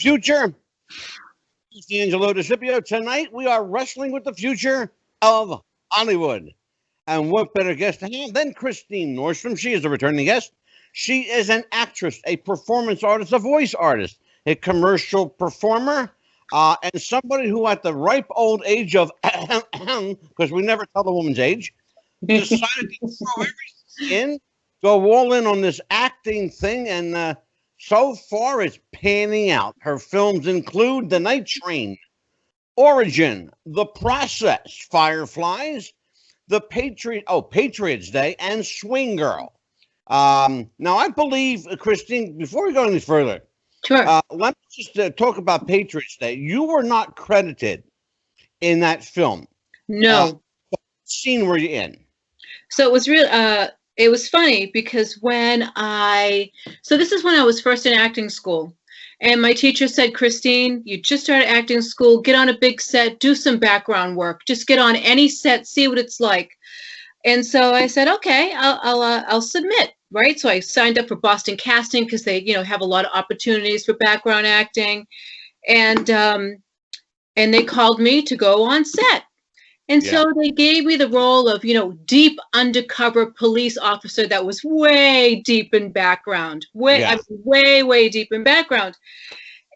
future. It's Angelo DeCipio. Tonight we are wrestling with the future of Hollywood. And what better guest to have than Christine Nordstrom? She is a returning guest. She is an actress, a performance artist, a voice artist, a commercial performer, and somebody who at the ripe old age of, because we never tell the woman's age, decided to throw everything in, go all in on this acting thing, and so far it's panning out. Her films include The Night Train, Origin, The Process, Fireflies, The Patriots Day, and Swing Girl. Now, I believe, Christine, before we go any further, Sure. let me just talk about Patriots Day. You were not credited in that film. No. What scene were you in? So it was real. It was funny because so this is when I was first in acting school, and my teacher said, Christine, you just started acting school, get on a big set, do some background work, just get on any set, see what it's like. And so I said, okay, I'll submit, right? So I signed up for Boston Casting because they, have a lot of opportunities for background acting, and they called me to go on set. And so they gave me the role of, deep undercover police officer that was way deep in background, way deep in background.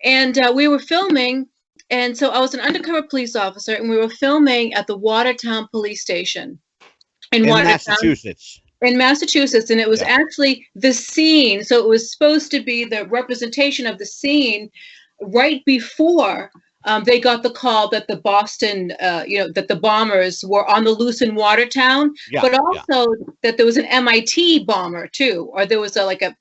And we were filming. And so I was an undercover police officer, and we were filming at the Watertown police station in Massachusetts. In Massachusetts. And it was actually the scene. So it was supposed to be the representation of the scene right before they got the call that the Boston, that the bombers were on the loose in Watertown, but also that there was an MIT bomber too, or there was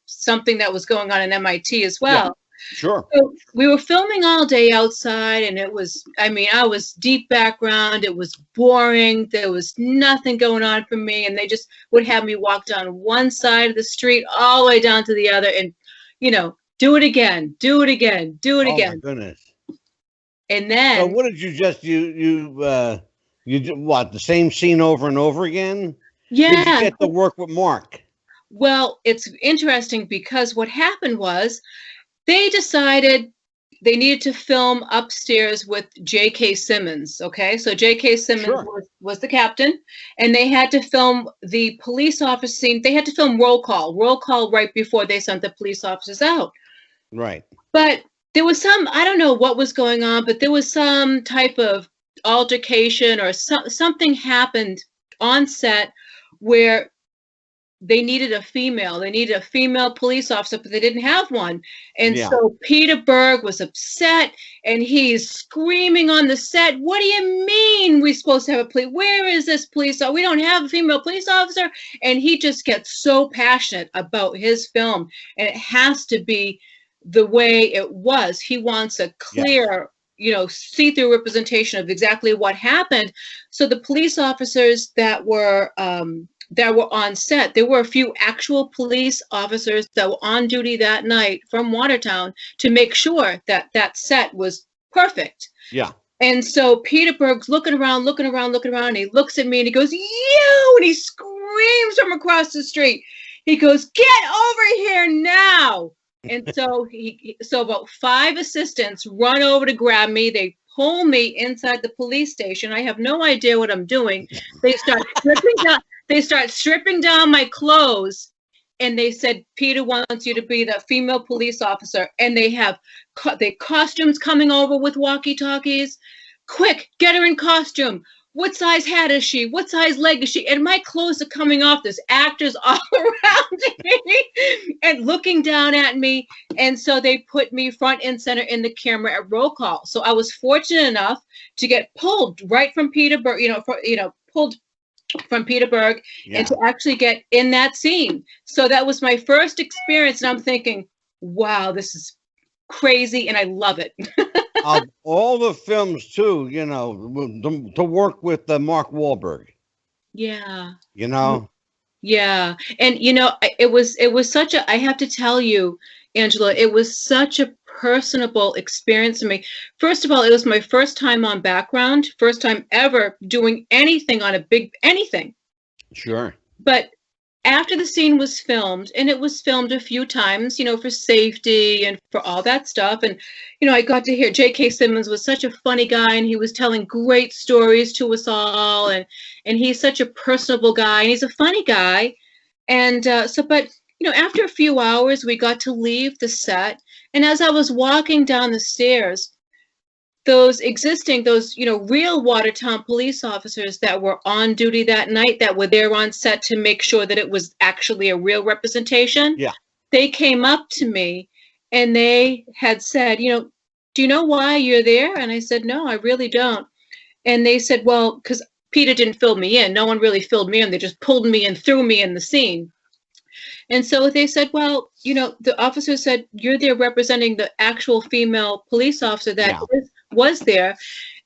something that was going on in MIT as well. Yeah, sure. So we were filming all day outside, and it was, I was deep background. It was boring. There was nothing going on for me, and they just would have me walk down one side of the street all the way down to the other, and do it again, do it again, do it again. Oh my goodness. And then, so what did you just you did what, the same scene over and over again? Yeah. Did you get to work with Mark? Well, it's interesting because what happened was they decided they needed to film upstairs with J.K. Simmons. Okay, so J.K. Simmons was the captain, and they had to film the police officer scene. They had to film roll call right before they sent the police officers out. Right. But there was I don't know what was going on, but there was some type of altercation or something happened on set where they needed a female police officer, but they didn't have one. And so Peter Berg was upset, and he's screaming on the set, what do you mean we're supposed to have a police? Where is this police officer? We don't have a female police officer. And he just gets so passionate about his film, and it has to be the way it was. He wants a clear, see-through representation of exactly what happened. So the police officers that were on set, there were a few actual police officers that were on duty that night from Watertown to make sure that that set was perfect. Yeah. And so Peter Berg's looking around, and he looks at me and he goes, "You!" And he screams from across the street. He goes, "Get over here now!" And so so about 5 assistants run over to grab me. They pull me inside the police station. I have no idea what I'm doing. They start stripping down my clothes, and they said, Peter wants you to be the female police officer. And they have costumes coming over with walkie-talkies. Quick, get her in costume. What size hat is she? What size leg is she? And my clothes are coming off. There's actors all around me and looking down at me. And so they put me front and center in the camera at roll call. So I was fortunate enough to get pulled right from Peter Berg, pulled from Peter Berg, and to actually get in that scene. So that was my first experience. And I'm thinking, wow, this is crazy. And I love it. Of all the films too, to work with Mark Wahlberg. Yeah. Yeah. And it was such I have to tell you, Angela, it was such a personable experience to me. First of all, it was my first time on background, first time ever doing anything on anything. Sure. But after the scene was filmed, and it was filmed a few times, for safety and for all that stuff. And, I got to hear J.K. Simmons was such a funny guy, and he was telling great stories to us all. And he's such a personable guy, and he's a funny guy. And but after a few hours, we got to leave the set. And as I was walking down the stairs, those real Watertown police officers that were on duty that night, that were there on set to make sure that it was actually a real representation. Yeah. They came up to me and they had said, do you know why you're there? And I said, no, I really don't. And they said, well, because Peter didn't fill me in. No one really filled me in. They just pulled me and threw me in the scene. And so they said, well, the officer said, you're there representing the actual female police officer that was there.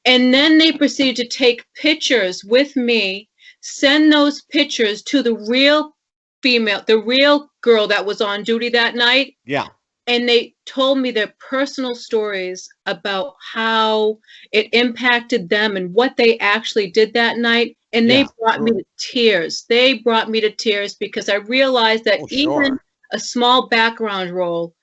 And then they proceeded to take pictures with me, send those pictures to the real girl that was on duty that night. Yeah. And they told me their personal stories about how it impacted them and what they actually did that night. And they brought me to tears. They brought me to tears because I realized that even a small background role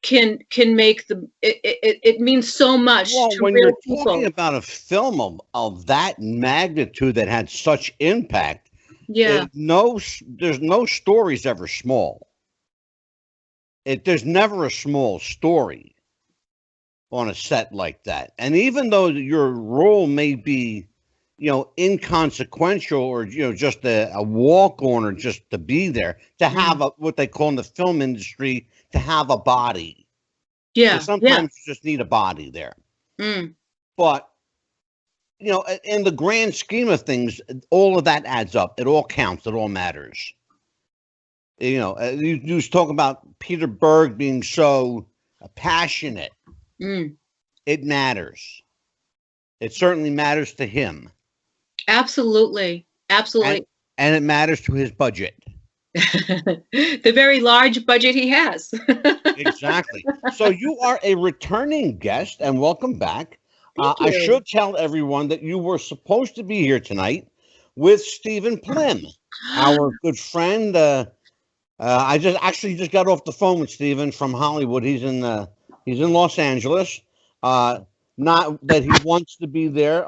can make it means so much. Well, to when real you're people. talking about a film of that magnitude that had such impact, there's no story's ever small. There's never a small story on a set like that. And even though your role may be, inconsequential or, just a walk-on or just to be there, to have what they call in the film industry, to have a body. Yeah. So sometimes you just need a body there. But, in the grand scheme of things, all of that adds up. It all counts. It all matters. You was talking about Peter Berg being so passionate. It matters. It certainly matters to him. Absolutely. And it matters to his budget. The very large budget he has. Exactly. So you are a returning guest, and welcome back. I should tell everyone that you were supposed to be here tonight with Stephen Plym, our good friend. I just got off the phone with Stephen from Hollywood. He's in Los Angeles. Not that he wants to be there.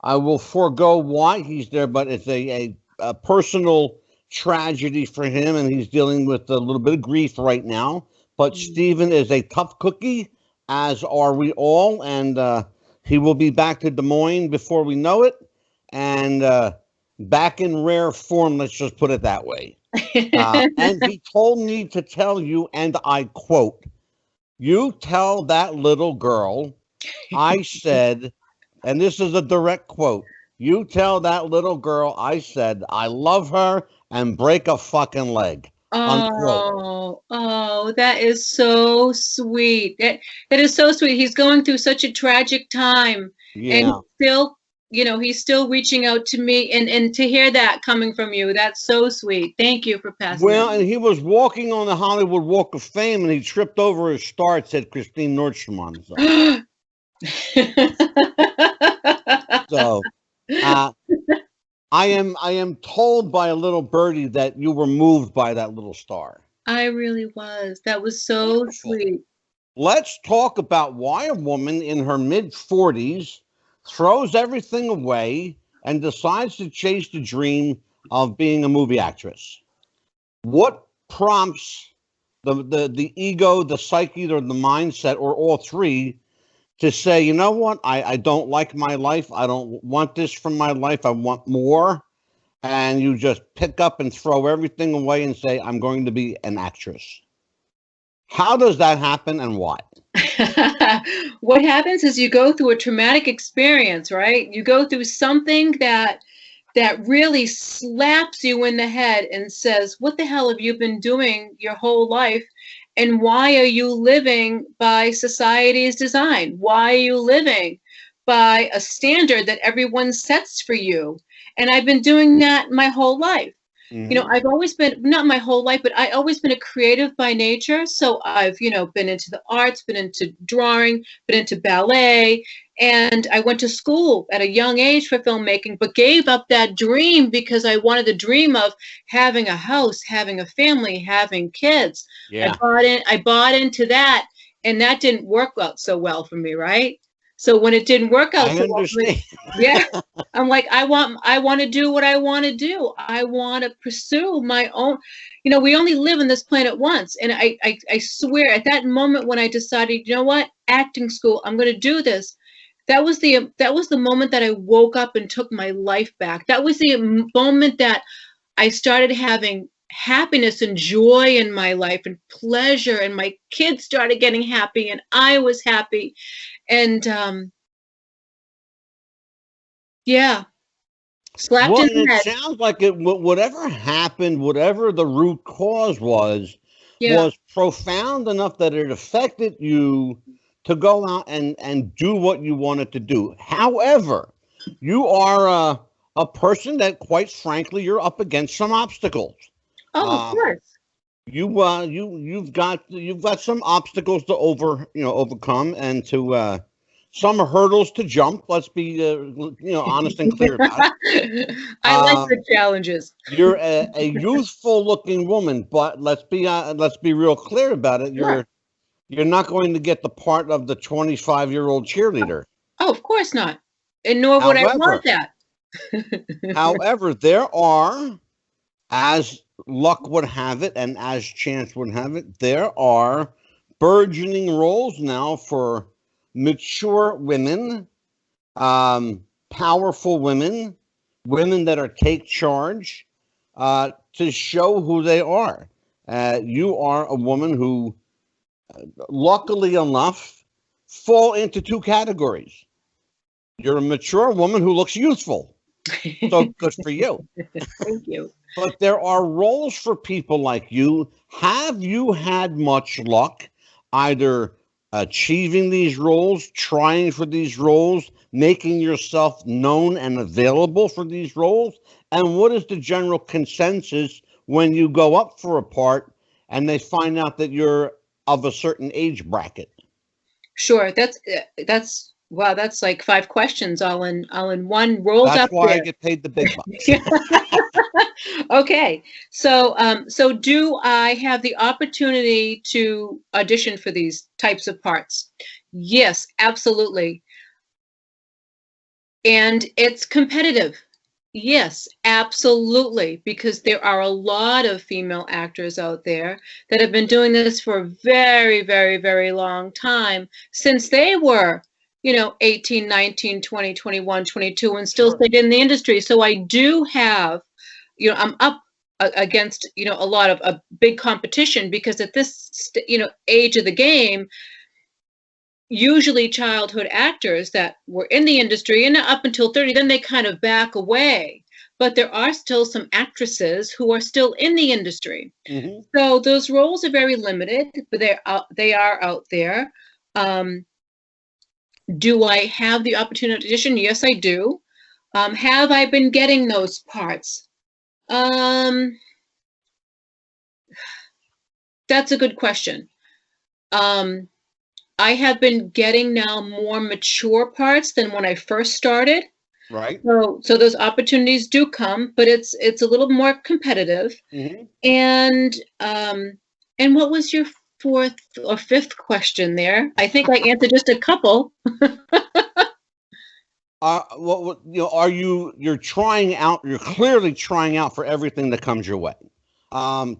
I will forego why he's there, but it's a personal tragedy for him, and he's dealing with a little bit of grief right now. But Stephen is a tough cookie, as are we all, and he will be back to Des Moines before we know it, and back in rare form. Let's just put it that way. And he told me to tell you, and I quote, "You tell that little girl," I said, and this is a direct quote, "You tell that little girl," I said, "I love her and break a fucking leg." Unquote. Oh, that is so sweet. That is so sweet. He's going through such a tragic time, and still, he's still reaching out to me, and to hear that coming from you, that's so sweet. Thank you for passing. Well, and he was walking on the Hollywood Walk of Fame, and he tripped over his star. It said Christine Nordstrom on it. So, I am told by a little birdie that you were moved by that little star. I really was. That was so sweet. Let's talk about why a woman in her mid-40s throws everything away and decides to chase the dream of being a movie actress. What prompts the ego, the psyche, or the mindset, or all three, to say, you know what, I don't like my life. I don't want this from my life. I want more. And you just pick up and throw everything away and say, I'm going to be an actress. How does that happen and why? What happens is you go through a traumatic experience, right? You go through something that really slaps you in the head and says, what the hell have you been doing your whole life? And why are you living by society's design? Why are you living by a standard that everyone sets for you? And I've been doing that my whole life. I've always been, not my whole life, but I always been a creative by nature. So I've, been into the arts, been into drawing, been into ballet. And I went to school at a young age for filmmaking, but gave up that dream because I wanted the dream of having a house, having a family, having kids. Yeah. I bought into that, and that didn't work out so well for me, right? So when it didn't work out I so well, understand. yeah, I'm like, I want to do what I want to do. I want to pursue my own. We only live on this planet once, and I swear, at that moment when I decided, you know what, acting school, I'm going to do this. That was the moment that I woke up and took my life back. That was the moment that I started having happiness and joy in my life and pleasure, and my kids started getting happy, and I was happy. And yeah, slapped Well, in and the it head. sounds like whatever happened, whatever the root cause Yeah, was profound enough that it affected you to go out and do what you wanted to do. However, you are a person that, quite frankly, you're up against some obstacles. oh, of Um, course. you've got some obstacles to overcome, and to some hurdles to jump. Let's be honest and clear about it. I like Um, the challenges. you're a youthful looking woman, but let's be real clear about it. Sure. You're not going to get the part of the 25-year-old cheerleader. Oh, of course not. And nor would I want However, that. however, there are, as luck would have it and as chance would have it, there are burgeoning roles now for mature women, powerful women, women that are take charge, to show who they are. You are a woman who, luckily enough, fall into two categories. You're a mature woman who looks youthful. So good for you. Thank you. But there are roles for people like you. Have you had much luck either achieving these roles, trying for these roles, making yourself known and available for these roles? And what is the general consensus when you go up for a part and they find out that you're of a certain age bracket? Sure. That's wow. That's like 5 questions all in one rolled That's up why I there. get paid the big bucks. Okay. So do I have the opportunity to audition for these types of parts? Yes, absolutely. And it's competitive. Yes, absolutely, because there are a lot of female actors out there that have been doing this for a very, very, very long time, since they were, 18, 19, 20, 21, 22, and still Sure. stayed in the industry. So I do have, I'm up against, a lot of a big competition, because at this, age of the game, usually childhood actors that were in the industry and up until 30, then they kind of back away. But there are still some actresses who are still in the industry. Mm-hmm. So those roles are very limited, but they are out there. Do I have the opportunity to audition? Yes, I do. Have I been getting those parts? That's a good question. I have been getting now more mature parts than when I first started. Right. So those opportunities do come, but it's a little more competitive. Mm-hmm. And what was your 4th or 5th question there? I think I answered just a couple. Are you're trying out, you're clearly trying out for everything that comes your way.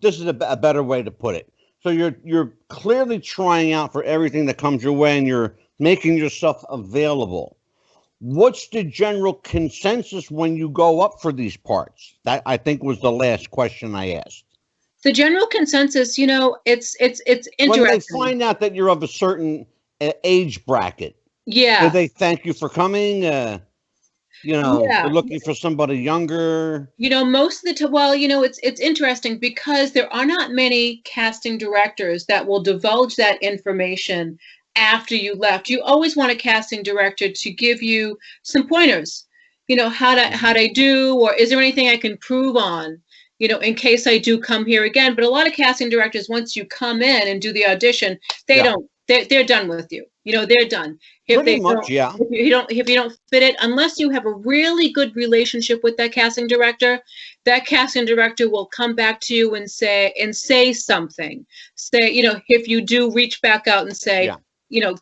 This is a better way to put it. So you're clearly trying out for everything that comes your way, and you're making yourself available. What's the general consensus when you go up for these parts? That, I think, was the last question I asked. The general consensus, it's interesting. When they find out that you're of a certain age bracket, Yeah. do they thank you for coming? They're looking for somebody younger. Most of the time, well, it's interesting because there are not many casting directors that will divulge that information after you left. You always want a casting director to give you some pointers, how'd I do, or is there anything I can improve on? in case I do come here again. But a lot of casting directors, once you come in and do the audition, they don't. They're done with you. They're done. If Pretty they much, don't, yeah. If you don't fit it, unless you have a really good relationship with that casting director will come back to you and say something. Say, if you do reach back out and say,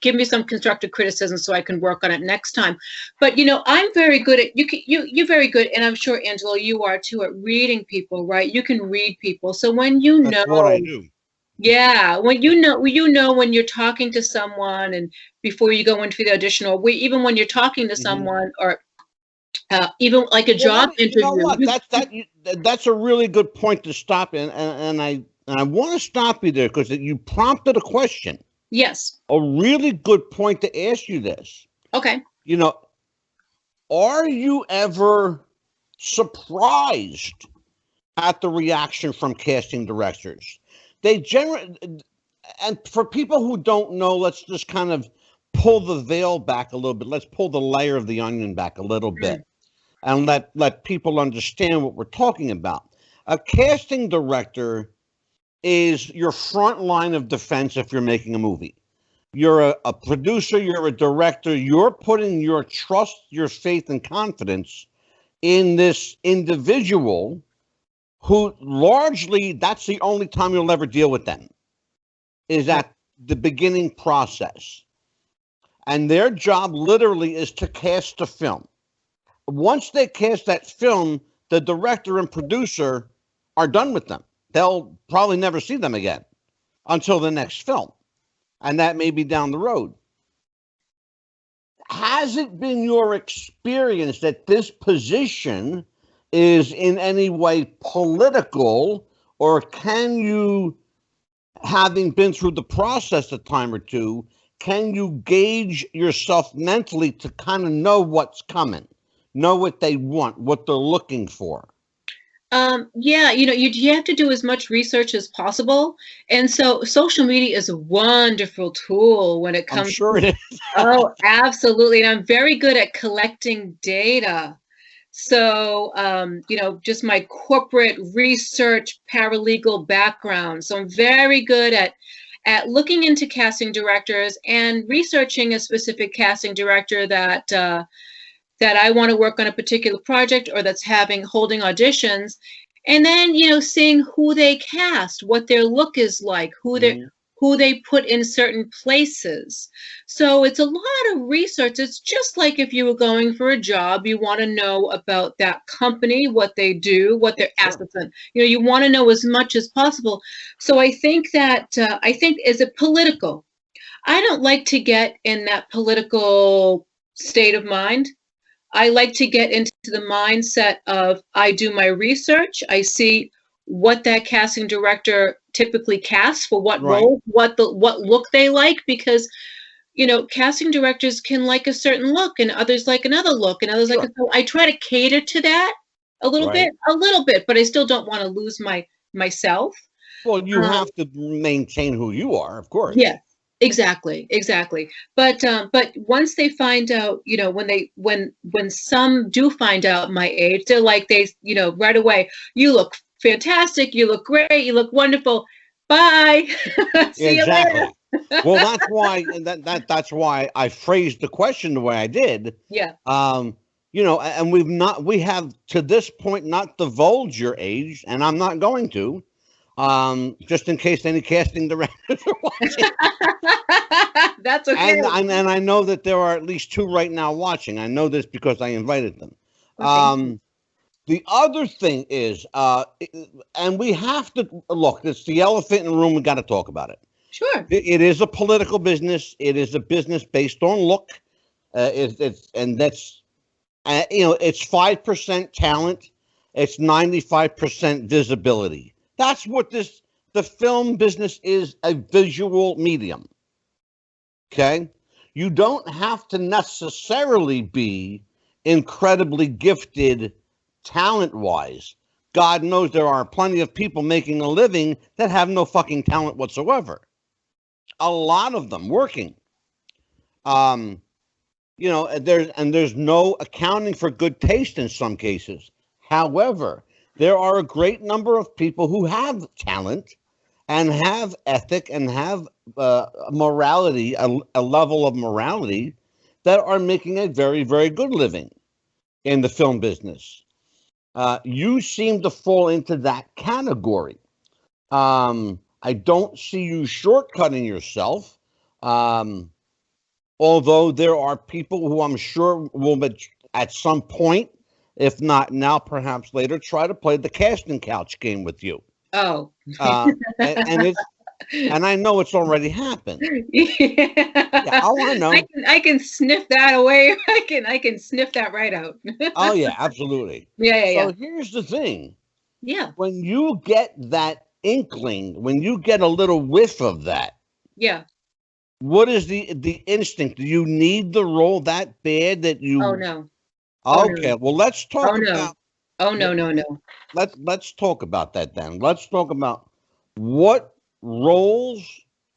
give me some constructive criticism so I can work on it next time. But I'm very good at you're very good, and I'm sure Angelo, you are too, at reading people, right? You can read people. So when That's what I do. Yeah, when when you're talking to someone, and before you go into the audition, or even when you're talking to someone, or even like a job interview. You know what? That's a really good point to stop in, and I want to stop you there because you prompted a question. Yes. A really good point to ask you this. Okay. Are you ever surprised at the reaction from casting directors? They generally, and for people who don't know, let's just kind of pull the veil back a little bit. Let's pull the layer of the onion back a little bit, and let people understand what we're talking about. A casting director is your front line of defense if you're making a movie. You're a producer, you're a director, you're putting your trust, your faith, and confidence in this individual who largely, that's the only time you'll ever deal with them, is at the beginning process. And their job literally is to cast a film. Once they cast that film, the director and producer are done with them. They'll probably never see them again until the next film. And that may be down the road. Has it been your experience that this position is in any way political, or can you, having been through the process a time or two, can you gauge yourself mentally to kind of know what's coming, know what they want, what they're looking for? Yeah, you have to do as much research as possible. And so social media is a wonderful tool when it comes. I'm sure it is. Oh, absolutely. And I'm very good at collecting data. So, just my corporate research paralegal background. So I'm very good at looking into casting directors and researching a specific casting director that I want to work on a particular project, or that's holding auditions, and then seeing who they cast, what their look is like, who they put in certain places. So it's a lot of research. It's just like if you were going for a job, you want to know about that company, what they do, what their assets are. You want to know as much as possible. So I think is it political? I don't like to get in that political state of mind. I like to get into the mindset of, I do my research, I see what that casting director typically casts for what role, what look they like, because casting directors can like a certain look and others like another look and others like I try to cater to that a little bit, but I still don't want to lose myself. Well, you have to maintain who you are, of course. Yeah. Exactly. But once they find out, when some do find out my age, they're like, right away, you look fantastic, you look great, you look wonderful. Bye. See you later. Well, that's why that's why I phrased the question the way I did. Yeah. And we have to this point not divulged your age, and I'm not going to. Just in case any casting directors are watching. That's okay. And I know that there are at least 2 right now watching. I know this because I invited them. Okay. The other thing is, and we have to look, it's the elephant in the room. We got to talk about it. Sure. It is a political business. It is a business based on look. It's 5% talent. It's 95% visibility. That's what the film business is, a visual medium. Okay? You don't have to necessarily be incredibly gifted talent-wise. God knows there are plenty of people making a living that have no fucking talent whatsoever. A lot of them working. There's no accounting for good taste in some cases. However, there are a great number of people who have talent and have ethic and have morality, a level of morality that are making a very, very good living in the film business. You seem to fall into that category. I don't see you shortcutting yourself, although there are people who I'm sure will, at some point, if not now, perhaps later, try to play the casting couch game with you. Oh. And I know it's already happened. Yeah. Oh, I know. I can sniff that away. I can sniff that right out. Oh yeah, absolutely. Yeah. So here's the thing. Yeah. When you get that inkling, when you get a little whiff of that, yeah. What is the instinct? Do you need the role that bad that you? Oh no. Okay, no. well let's talk no. about. Oh no. Let's talk about that then. Let's talk about what roles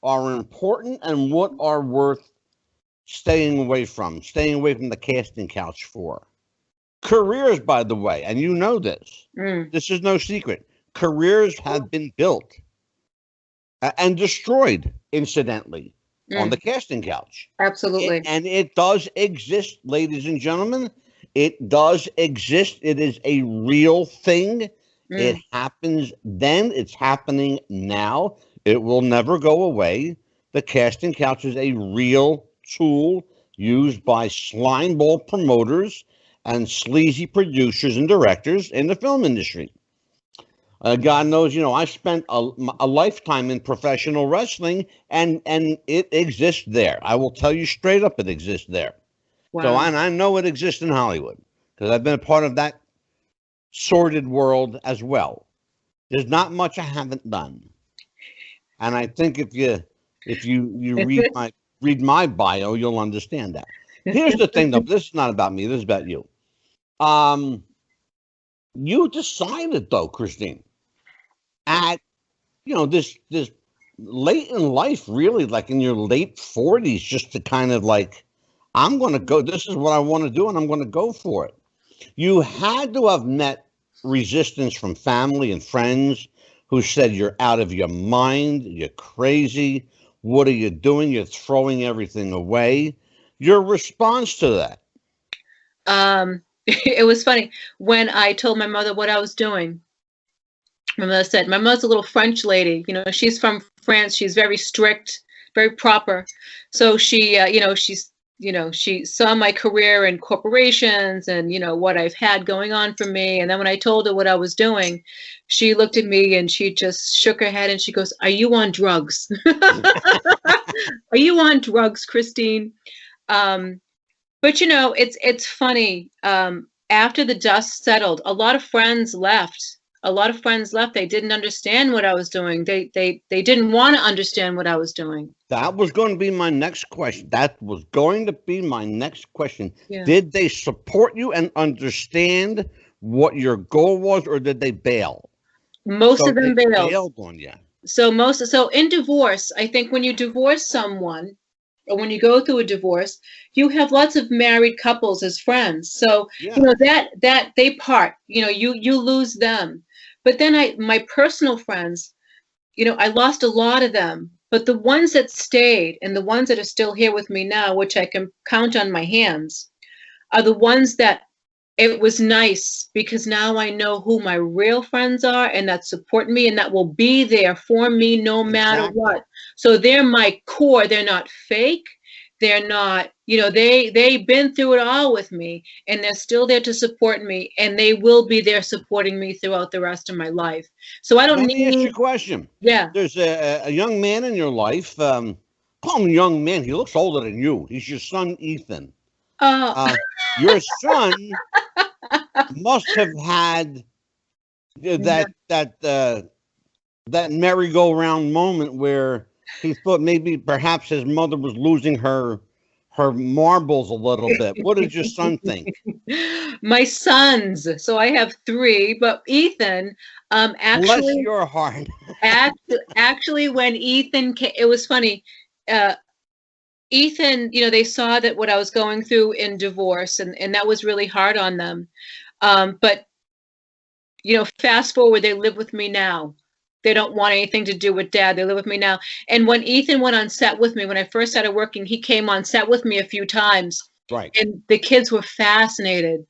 are important and what are worth staying away from the casting couch for. Careers, by the way, and you know this. This is no secret. Careers have been built and destroyed, incidentally, on the casting couch. Absolutely. And it does exist, ladies and gentlemen. It does exist. It is a real thing. It happens then. It's happening now. It will never go away. The casting couch is a real tool used by slimeball promoters and sleazy producers and directors in the film industry. God knows, I spent a lifetime in professional wrestling, and it exists there. I will tell you straight up, it exists there. Wow. So I know it exists in Hollywood because I've been a part of that sordid world as well. There's not much I haven't done, and I think if you read my bio, you'll understand that. Here's the thing, though. This is not about me. This is about you. You decided, though, Christine, at this late in life, really, like in your late 40s, just to kind of like, I'm going to go. This is what I want to do, and I'm going to go for it. You had to have met resistance from family and friends who said you're out of your mind, you're crazy. What are you doing? You're throwing everything away. Your response to that? It was funny when I told my mother what I was doing. My mother said, my mother's a little French lady. She's from France. She's very strict, very proper. So she, she saw my career in corporations and, what I've had going on for me. And then when I told her what I was doing, she looked at me and she just shook her head and she goes, are you on drugs? Are you on drugs, Christine? But, it's funny. After the dust settled, a lot of friends left. They didn't understand what I was doing. They didn't want to understand what I was doing. That was going to be my next question. Yeah. Did they support you and understand what your goal was, or did they bail? Most of them bailed on you. So in divorce, I think when you divorce someone, or when you go through a divorce, you have lots of married couples as friends. So, that they part, you lose them. But then my personal friends, I lost a lot of them, but the ones that stayed and the ones that are still here with me now, which I can count on my hands, are the ones that it was nice because now I know who my real friends are and that support me and that will be there for me no matter what. So they're my core. They're not fake. They're not, they've been through it all with me and they're still there to support me and they will be there supporting me throughout the rest of my life. So I don't need. Let me ask you a question. Yeah. There's a young man in your life. Call him young man. He looks older than you. He's your son, Ethan. Your son must have had that merry-go-round moment where he thought maybe perhaps his mother was losing her marbles a little bit. What did your son think? My sons. So I have 3, but Ethan, actually. Bless your heart. Actually, when Ethan came, it was funny. Ethan, they saw that what I was going through in divorce, and that was really hard on them. But fast forward, they live with me now. They don't want anything to do with Dad. They live with me now. And when Ethan went on set with me, when I first started working, he came on set with me a few times. Right. And the kids were fascinated.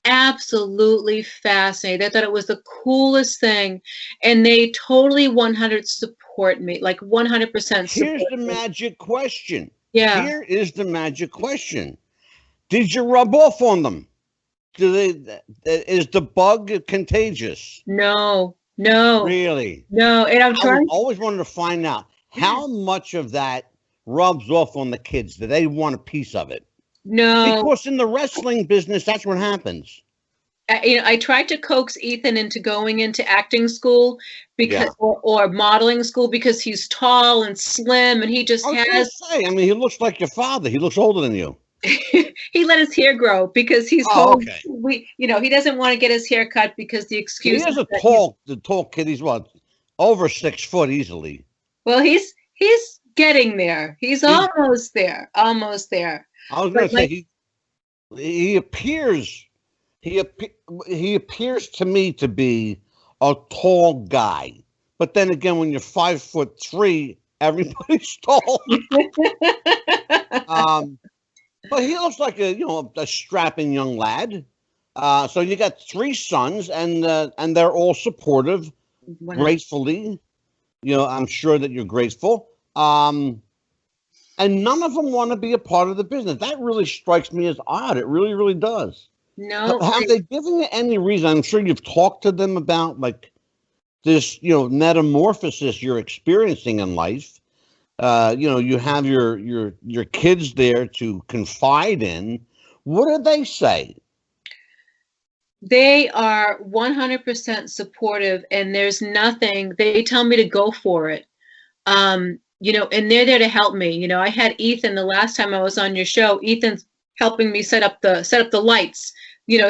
Absolutely fascinated. They thought it was the coolest thing. And they totally 100 support me, like 100% support. Here's the magic question. Yeah. Here is the magic question. Did you rub off on them? Is the bug contagious? No. Really? No. And I'm trying. I always wanted to find out how much of that rubs off on the kids. Do they want a piece of it? No. Because in the wrestling business, that's what happens. I tried to coax Ethan into going into acting school because, or modeling school, because he's tall and slim, and he just has. He looks like your father. He looks older than you. He let his hair grow because he's okay. He doesn't want to get his hair cut because the excuse. He is the tall kid. He's what, over 6 foot easily. Well, he's getting there. He's almost there. Almost there. I was going to say he appears to me to be a tall guy, but then again, when you're 5'3", everybody's tall. But he looks like a strapping young lad. So you got 3 sons, and they're all supportive, gratefully. I'm sure that you're grateful. And none of them want to be a part of the business. That really strikes me as odd. It really, really does. No. Have they given you any reason? I'm sure you've talked to them about like this, metamorphosis you're experiencing in life. You have your kids there to confide in. What do they say? They are 100% supportive, and there's nothing. They tell me to go for it. And they're there to help me. I had Ethan the last time I was on your show. Ethan's helping me set up the lights,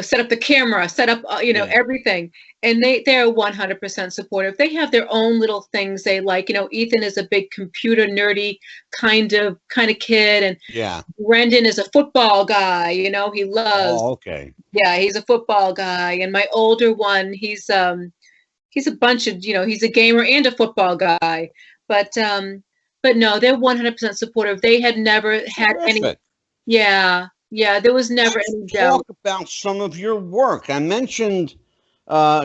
set up the camera, set up, everything. And they're 100% supportive. They have their own little things they like. Ethan is a big computer nerdy kind of kid, and Brendan is a football guy. He loves. Oh, okay. Yeah, he's a football guy, and my older one, he's a bunch of, he's a gamer and a football guy. But no, they're 100% supportive. They had never had any. Yeah, there was never any doubt. Talk about some of your work. I mentioned.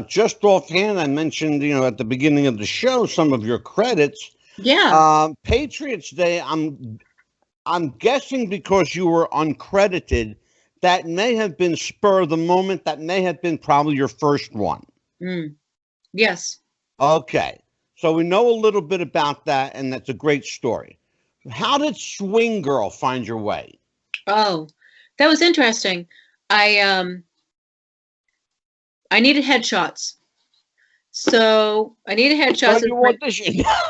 Just offhand, I mentioned, at the beginning of the show, some of your credits. Yeah. Patriots Day, I'm guessing because you were uncredited, that may have been spur of the moment. That may have been probably your first one. Yes. Okay. So we know a little bit about that, and that's a great story. How did Swing Girl find your way? Oh, that was interesting. I needed headshots. So I needed headshots.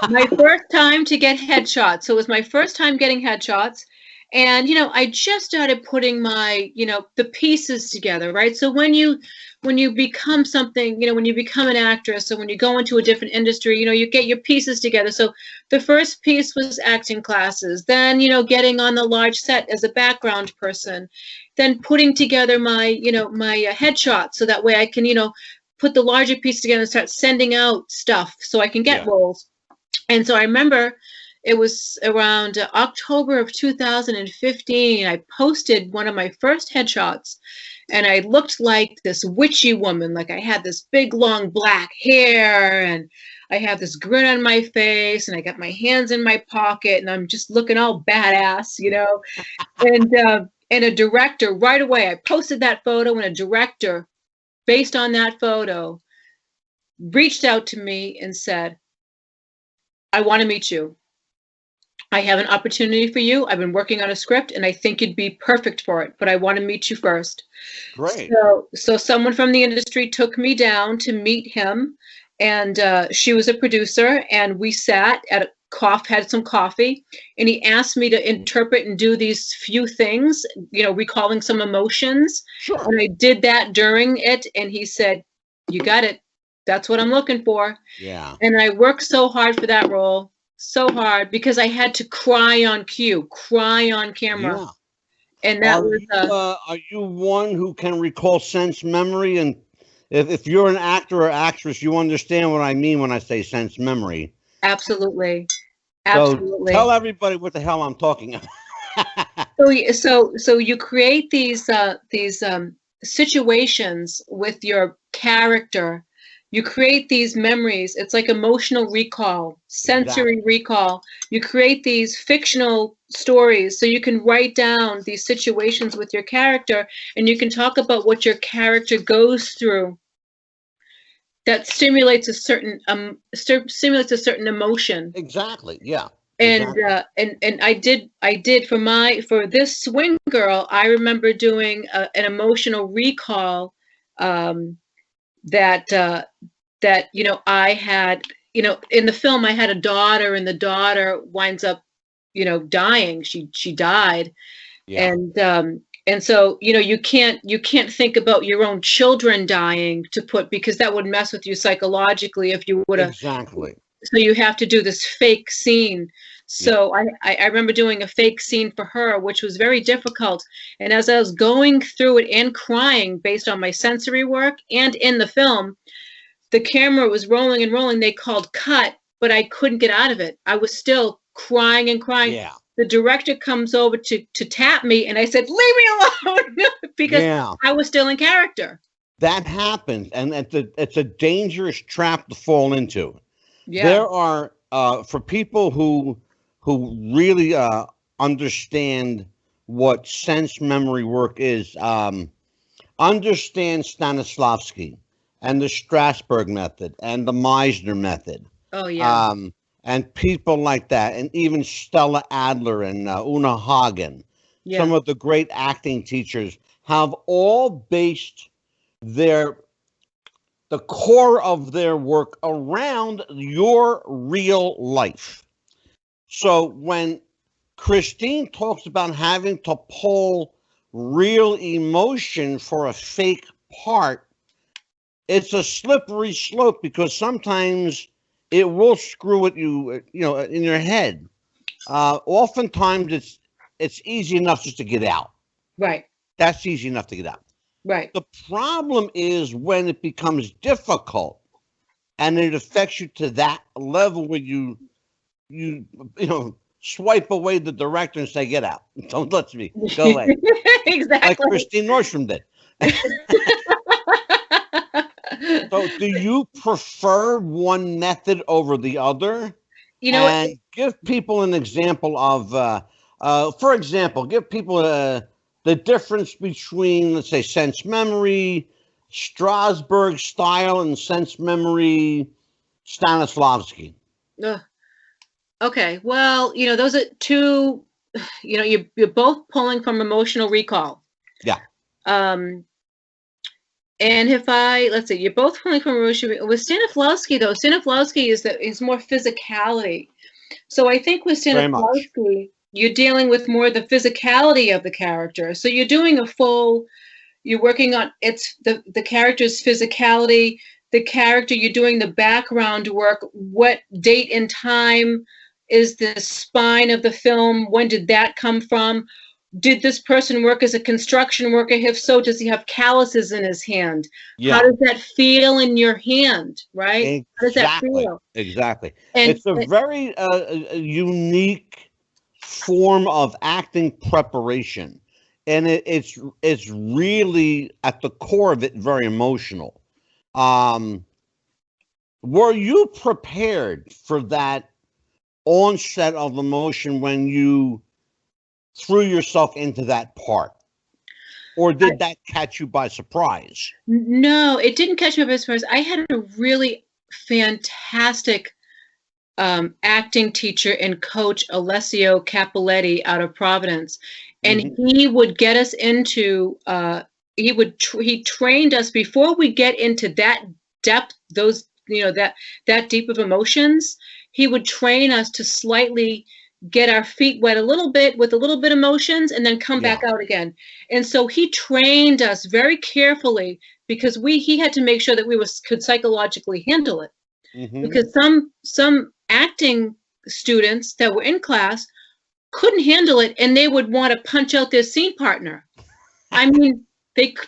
My first time to get headshots. So it was my first time getting headshots. And, I just started putting my, the pieces together, right? So when you become something, when you become an actress, or when you go into a different industry, you get your pieces together. So the first piece was acting classes, then, getting on the large set as a background person, then putting together my, my headshot, so that way I can, put the larger piece together and start sending out stuff so I can get roles. And so I remember it was around October of 2015, I posted one of my first headshots, and I looked like this witchy woman. Like I had this big, long black hair, and I have this grin on my face, and I got my hands in my pocket, and I'm just looking all badass, And a director, right away, I posted that photo, and a director, based on that photo, reached out to me and said, I want to meet you. I have an opportunity for you. I've been working on a script, and I think you'd be perfect for it, but I want to meet you first. Great. So someone from the industry took me down to meet him, and she was a producer, and we sat at had some coffee, and he asked me to interpret and do these few things, recalling some emotions. Sure. And I did that during it, and he said, you got it. That's what I'm looking for. Yeah. And I worked so hard for that role. So hard, because I had to cry on cue, cry on camera. Yeah. And that are you one who can recall sense memory and if you're an actor or actress, you understand what I mean when I say sense memory. Absolutely. So Absolutely. tell everybody what the hell I'm talking about. So you create these situations with your character. You create these memories. It's like emotional recall, sensory recall. You create these fictional stories so you can write down these situations with your character, and you can talk about what your character goes through that stimulates a certain emotion. Exactly. Yeah. And Exactly. and I did for this swing girl, I remember doing an emotional recall, um, that I had, in the film I had a daughter, and the daughter winds up, dying. She died. Yeah. And so, you can't think about your own children dying because that would mess with you psychologically if you would have. Exactly. So you have to do this fake scene. Yeah. So I remember doing a fake scene for her, which was very difficult. And as I was going through it and crying based on my sensory work and in the film, the camera was rolling and rolling. They called cut, but I couldn't get out of it. I was still crying and crying. Yeah. The director comes over to tap me, and I said, "Leave me alone," because I was still in character. That happens, and it's a dangerous trap to fall into. Yeah. There are for people who really understand what sense memory work is, understand Stanislavski and the Strasberg method and the Meisner method. Oh yeah. And people like that, and even Stella Adler and Una Hagen, some of the great acting teachers have all based the core of their work around your real life. So when Christine talks about having to pull real emotion for a fake part, it's a slippery slope, because sometimes it will screw with you, in your head. Oftentimes it's easy enough just to get out. Right. That's easy enough to get out. Right. The problem is when it becomes difficult and it affects you to that level where you swipe away the director and say, "Get out. Don't let me. Go away." Exactly. Like Christine Nordstrom did. So do you prefer one method over the other? And give people an example of, for example, give people the difference between, let's say, sense memory, Strasberg style, and sense memory, Stanislavski. Okay. Well, those are two, you're both pulling from emotional recall. Yeah. And let's say you're both pulling from emotional. With Stanislavski, though, Stanislavski is more physicality. So I think with Stanislavski, you're dealing with more the physicality of the character. So you're doing you're working on the character's physicality, the character, you're doing the background work. What date and time is the spine of the film? When did that come from? Did this person work as a construction worker? If so, does he have calluses in his hand? Yeah. How does that feel in your hand, right? Exactly. How does that feel? Exactly. And it's a very unique form of acting preparation. And it's really, at the core of it, very emotional. Were you prepared for that onset of emotion when you threw yourself into that part, or did that catch you by surprise? No, it didn't catch me by surprise. I had a really fantastic acting teacher and coach, Alessio Capoletti, out of Providence, and he would get us into. He trained us before we get into that depth, those that deep of emotions. He would train us to slightly get our feet wet a little bit with a little bit of emotions and then come back out again. And so he trained us very carefully, because he had to make sure that we could psychologically handle it. Because some acting students that were in class couldn't handle it, and they would want to punch out their scene partner. I mean,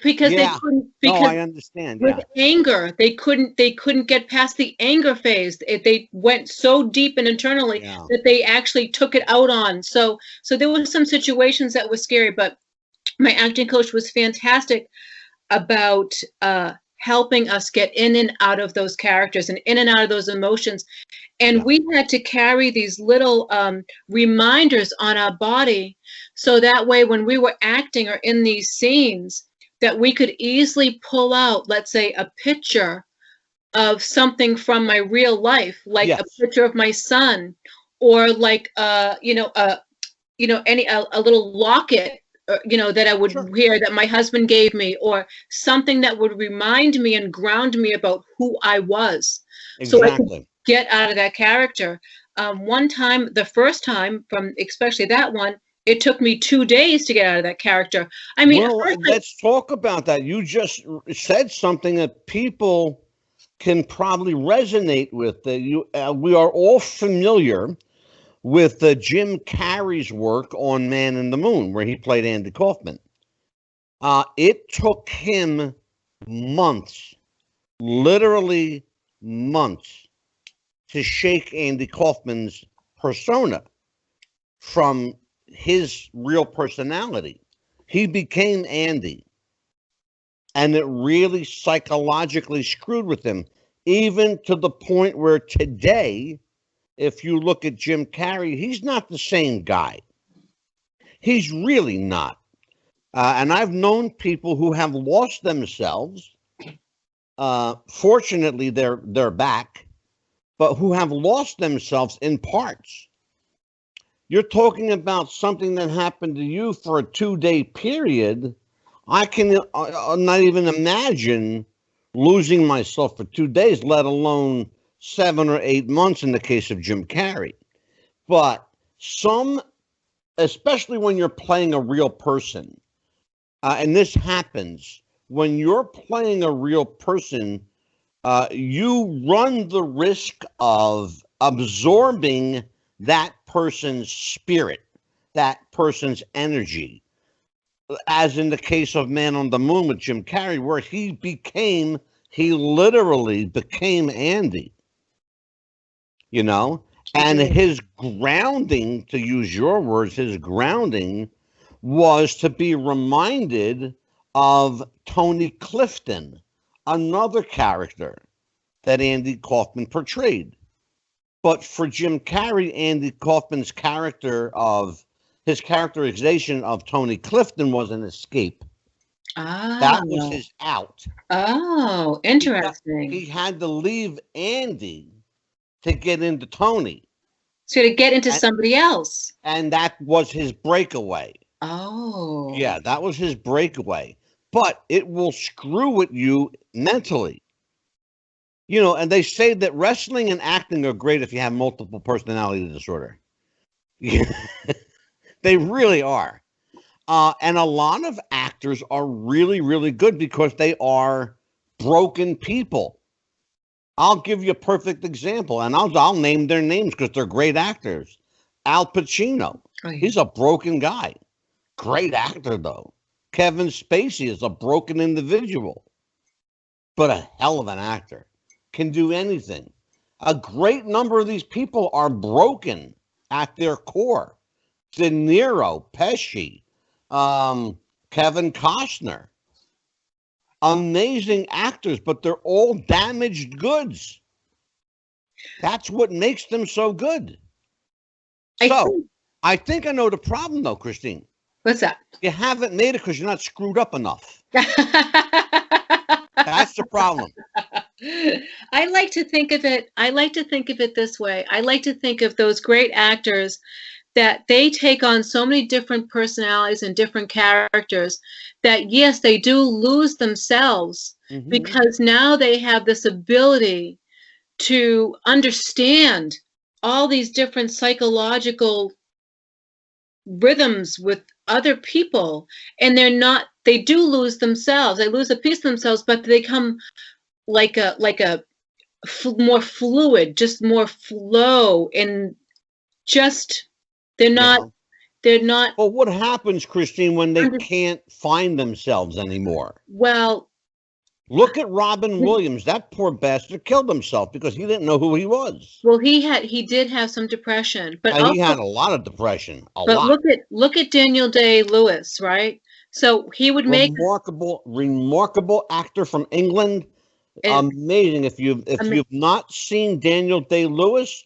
Because Yeah. they couldn't, No, because I understand. with Yeah. anger, they couldn't get past the anger phase. They went so deep and internally Yeah. that they actually took it out on. So there were some situations that were scary, but my acting coach was fantastic about helping us get in and out of those characters and in and out of those emotions. And Yeah. we had to carry these little reminders on our body, so that way when we were acting or in these scenes, that we could easily pull out, let's say, a picture of something from my real life, like a Yes. picture of my son, or like a little locket, that I would Sure. wear that my husband gave me, or something that would remind me and ground me about who I was, so I could Exactly. get out of that character. One time, the first time, from especially that one, it took me 2 days to get out of that character. I mean, Well, let's talk about that. You just said something that people can probably resonate with. We are all familiar with Jim Carrey's work on Man in the Moon, where he played Andy Kaufman. It took him months, literally months, to shake Andy Kaufman's persona from his real personality. He became Andy, and it really psychologically screwed with him, even to the point where today, if you look at Jim Carrey, he's not the same guy. He's really not. And I've known people who have lost themselves. Fortunately, they're back, but who have lost themselves in parts. You're talking about something that happened to you for a 2-day period. I can not even imagine losing myself for 2 days, let alone 7 or 8 months in the case of Jim Carrey. But especially when you're playing a real person, and this happens, when you're playing a real person, you run the risk of absorbing that person's spirit, that person's energy, as in the case of Man on the Moon with Jim Carrey, where he literally became Andy, and his grounding, to use your words, his grounding was to be reminded of Tony Clifton, another character that Andy Kaufman portrayed. But for Jim Carrey, Andy Kaufman's his characterization of Tony Clifton was an escape. That was his out. Oh, interesting. He had to leave Andy to get into Tony. So to get into somebody else. And that was his breakaway. Oh. Yeah, that was his breakaway. But it will screw with you mentally. And they say that wrestling and acting are great if you have multiple personality disorder. They really are. And a lot of actors are really, really good because they are broken people. I'll give you a perfect example, and I'll name their names because they're great actors. Al Pacino. Oh, yeah. He's a broken guy. Great actor, though. Kevin Spacey is a broken individual, but a hell of an actor. Can do anything. A great number of these people are broken at their core. De Niro, Pesci, Kevin Costner. Amazing actors, but they're all damaged goods. That's what makes them so good. I think I know the problem, though, Christine. What's that? You haven't made it because you're not screwed up enough. That's the problem. I like to think of it this way. I like to think of those great actors that they take on so many different personalities and different characters that, yes, they do lose themselves, because now they have this ability to understand all these different psychological rhythms with other people, and they do lose themselves. They lose a piece of themselves, but they come like a more fluid, just more flow, and just they're not they're not. Well, what happens, Christine, when they can't find themselves anymore? Well, look at Robin Williams. That poor bastard killed himself because he didn't know who he was. Well, he did have some depression, but he had a lot of depression. But look at Daniel Day-Lewis, right? So he would make remarkable actor from England. Amazing. If you've not seen Daniel Day-Lewis,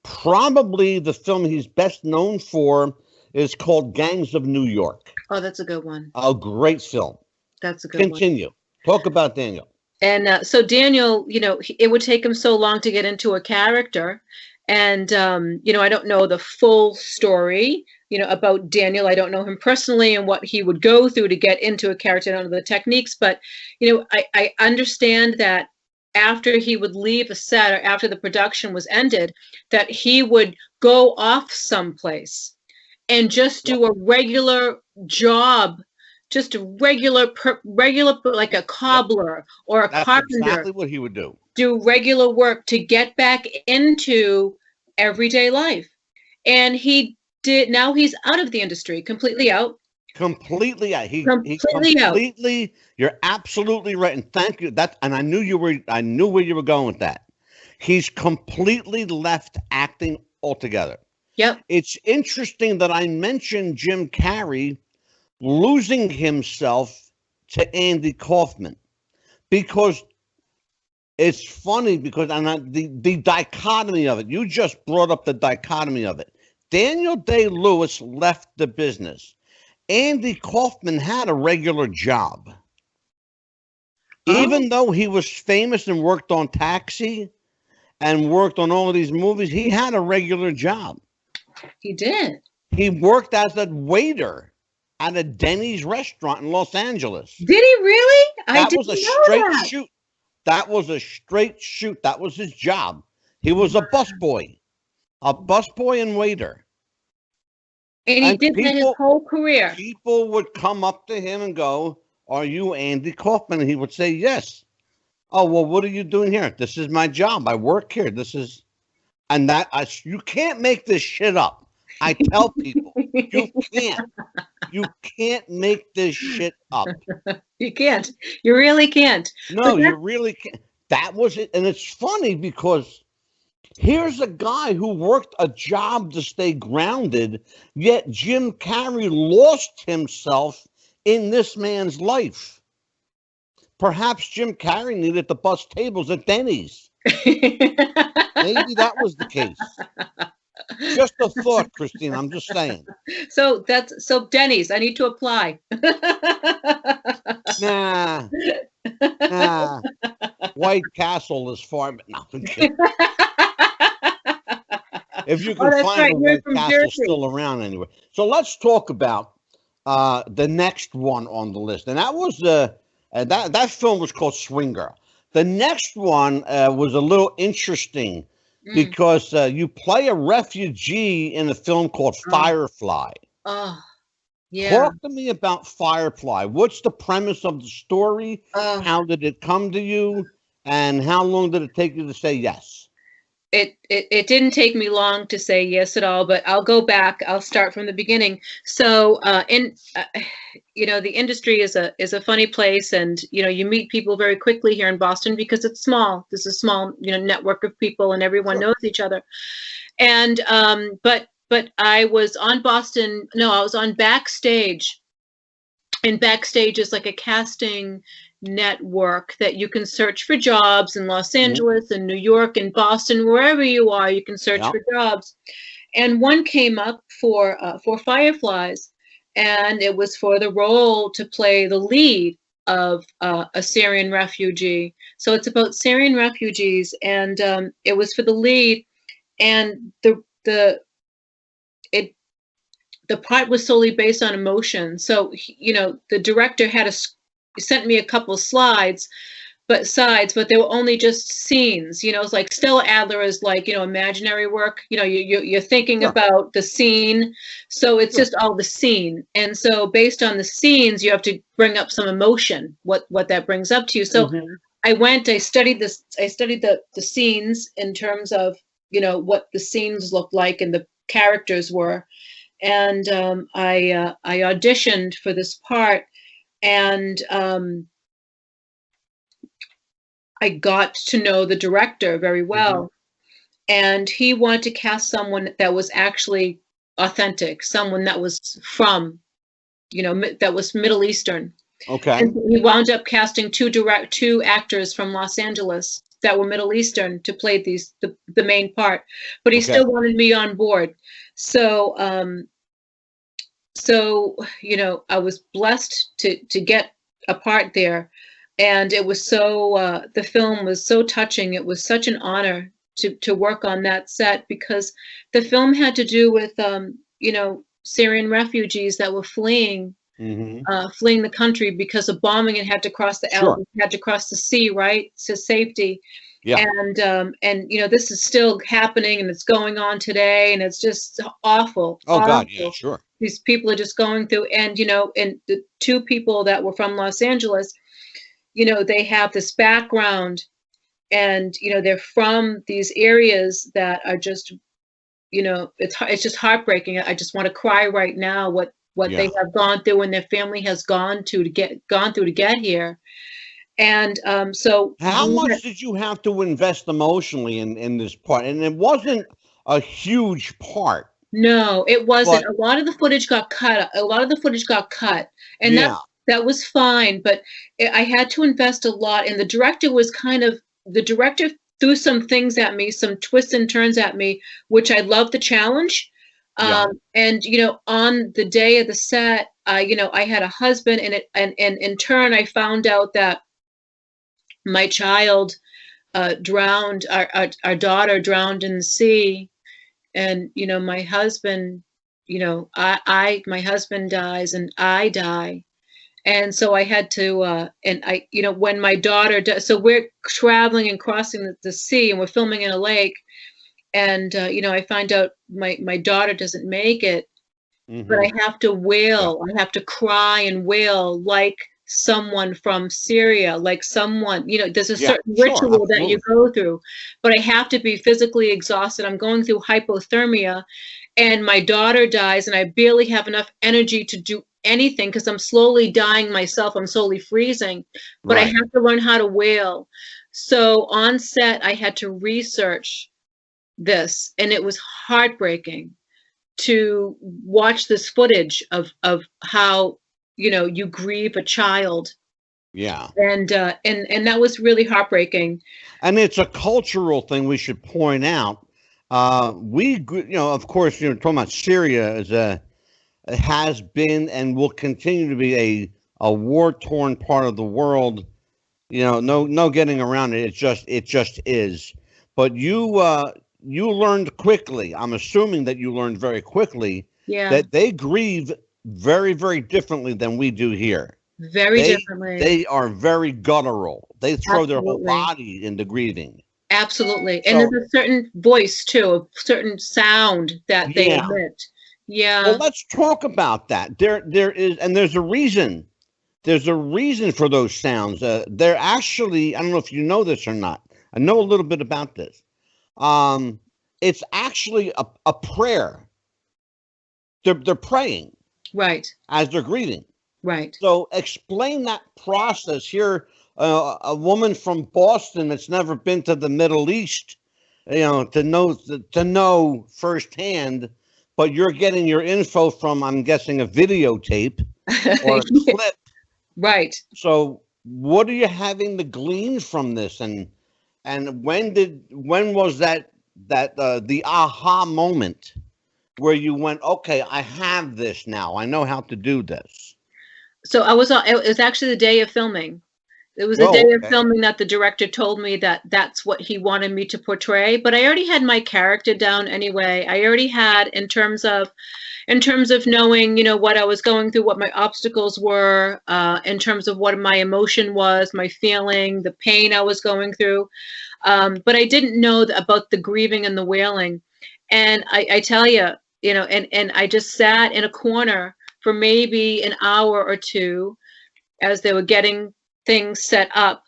probably the film he's best known for is called Gangs of New York. Oh, that's a good one. A great film. That's a good one. Continue. Talk about Daniel. And so Daniel, it would take him so long to get into a character. And, I don't know the full story, about Daniel. I don't know him personally and what he would go through to get into a character. I don't know the techniques, but, I understand that after he would leave a set or after the production was ended, that he would go off someplace and just do a regular job, just a regular, like a cobbler or a carpenter. That's exactly what he would do. Do regular work to get back into everyday life. And he did. Now he's out of the industry, completely out. Completely out. He completely out. You're absolutely right. And thank you. And I knew where you were going with that. He's completely left acting altogether. Yep. It's interesting that I mentioned Jim Carrey losing himself to Andy Kaufman, because it's funny because the dichotomy of it. You just brought up the dichotomy of it. Daniel Day-Lewis left the business. Andy Kaufman had a regular job. Even though he was famous and worked on Taxi and worked on all of these movies, he had a regular job. He did. He worked as a waiter at a Denny's restaurant in Los Angeles. Did he really? That was a straight shoot. That was a straight shoot. That was his job. He was a busboy and waiter. And he did that his whole career. People would come up to him and go, "Are you Andy Kaufman?" And he would say, "Yes." "Oh, well, what are you doing here?" "This is my job. I work here. This is," and that you can't make this shit up. I tell people, you can't make this shit up. You can't. You really can't. No, you really can't. That was it. And it's funny because here's a guy who worked a job to stay grounded, yet Jim Carrey lost himself in this man's life. Perhaps Jim Carrey needed to bust tables at Denny's. Maybe that was the case. Just a thought, Christine. I'm just saying. So Denny's. I need to apply. Nah. White Castle is far, but no. If you can find a White Castle still around anyway. So let's talk about the next one on the list, and that was that film was called Swing Girl. The next one was a little interesting. Because you play a refugee in a film called Firefly. Oh, yeah. Talk to me about Firefly. What's the premise of the story? How did it come to you? And how long did it take you to say yes? It didn't take me long to say yes at all, but I'll go back. I'll start from the beginning. So, the industry is a funny place, and you meet people very quickly here in Boston because it's small. There's a small network of people, and everyone knows each other. And but I was on Boston. No, I was on Backstage, and Backstage is like a casting network that you can search for jobs in Los Angeles and New York and Boston, wherever you are, you can search for jobs. And one came up for Fireflies, and it was for the role to play the lead of a Syrian refugee. So it's about Syrian refugees, and it was for the lead, and the part was solely based on emotion. So the director had sent me a couple slides, but they were only just scenes. It's like Stella Adler is like imaginary work. You're thinking about the scene, so it's just all the scene. And so based on the scenes, you have to bring up some emotion. What that brings up to you. So I studied this. I studied the scenes in terms of what the scenes looked like and the characters were. and I auditioned for this part, and I got to know the director very well, and he wanted to cast someone that was actually authentic, someone that was from, that was Middle Eastern. Okay. And he wound up casting two actors from Los Angeles that were Middle Eastern to play the main part, but he still wanted me on board. So I was blessed to get a part there. And it was the film was so touching. It was such an honor to work on that set, because the film had to do with, Syrian refugees that were fleeing the country because of bombing, and had to cross the sea, right, to safety. Yeah. And this is still happening, and it's going on today, and it's just awful. Oh, awful. God, yeah, sure. These people are just going through, and and the two people that were from Los Angeles, they have this background, and they're from these areas that are just, it's just heartbreaking. I just want to cry right now what they have gone through, and their family has gone through to get here. And so how much did you have to invest emotionally in this part? And it wasn't a huge part. No, it wasn't. A lot of the footage got cut. And that was fine, but I had to invest a lot. And the director threw some things at me, some twists and turns at me, which I love the challenge. And on the day of the set, I had a husband, and in turn I found out that my child drowned. Our daughter drowned in the sea, and my husband, my husband dies, and I die. And so I had to, when my daughter, so we're traveling and crossing the sea, and we're filming in a lake, and I find out my daughter doesn't make it, but I have to wail, I have to cry and wail like someone from Syria, like someone, there's a certain ritual that you go through, but I have to be physically exhausted. I'm going through hypothermia, and my daughter dies, and I barely have enough energy to do anything because I'm slowly dying myself. I'm slowly freezing, but I have to learn how to wail. So on set, I had to research this, and it was heartbreaking to watch this footage of how you grieve a child. Yeah. And that was really heartbreaking. And it's a cultural thing we should point out. Of course, talking about Syria has been and will continue to be a war-torn part of the world. No getting around it. It just is. But you learned quickly. I'm assuming that you learned very quickly that they grieve very, very differently than we do here. Very differently. They are very guttural. They throw their whole body into grieving. Absolutely. And there's a certain voice too, a certain sound that they emit. Yeah. Well, let's talk about that. There is, and there's a reason. There's a reason for those sounds. They're actually, I don't know if you know this or not. I know a little bit about this. It's actually a prayer. They're praying. Right. As they're grieving. Right. So explain that process here. A woman from Boston that's never been to the Middle East, to know firsthand, but you're getting your info from, I'm guessing, a videotape or a clip. Right. So what are you having to glean from this? And when was that the aha moment where you went, okay, I have this now. I know how to do this. So it was actually the day of filming. It was the day of filming that the director told me that that's what he wanted me to portray. But I already had my character down anyway. I already had, in terms of knowing, what I was going through, what my obstacles were, in terms of what my emotion was, my feeling, the pain I was going through. But I didn't know about the grieving and the wailing. And I tell you, and I just sat in a corner for maybe an hour or two as they were getting things set up.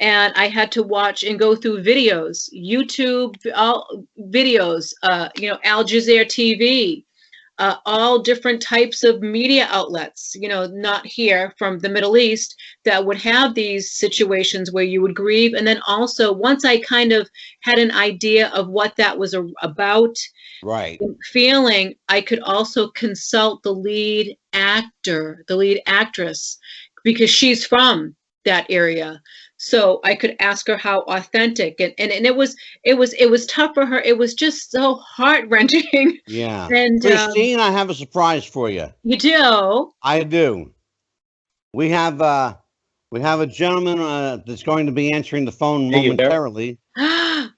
And I had to watch and go through videos, YouTube videos, Al Jazeera TV, all different types of media outlets, not here from the Middle East, that would have these situations where you would grieve. And then also, once I kind of had an idea of what that was about, right, feeling, I could also consult the lead actor, the lead actress, because she's from that area. So I could ask her how authentic, and it was tough for her. It was just so heart-wrenching. yeah. And Christine, I have a surprise for you. you do? I do. We have a gentleman that's going to be answering the phone momentarily. Who's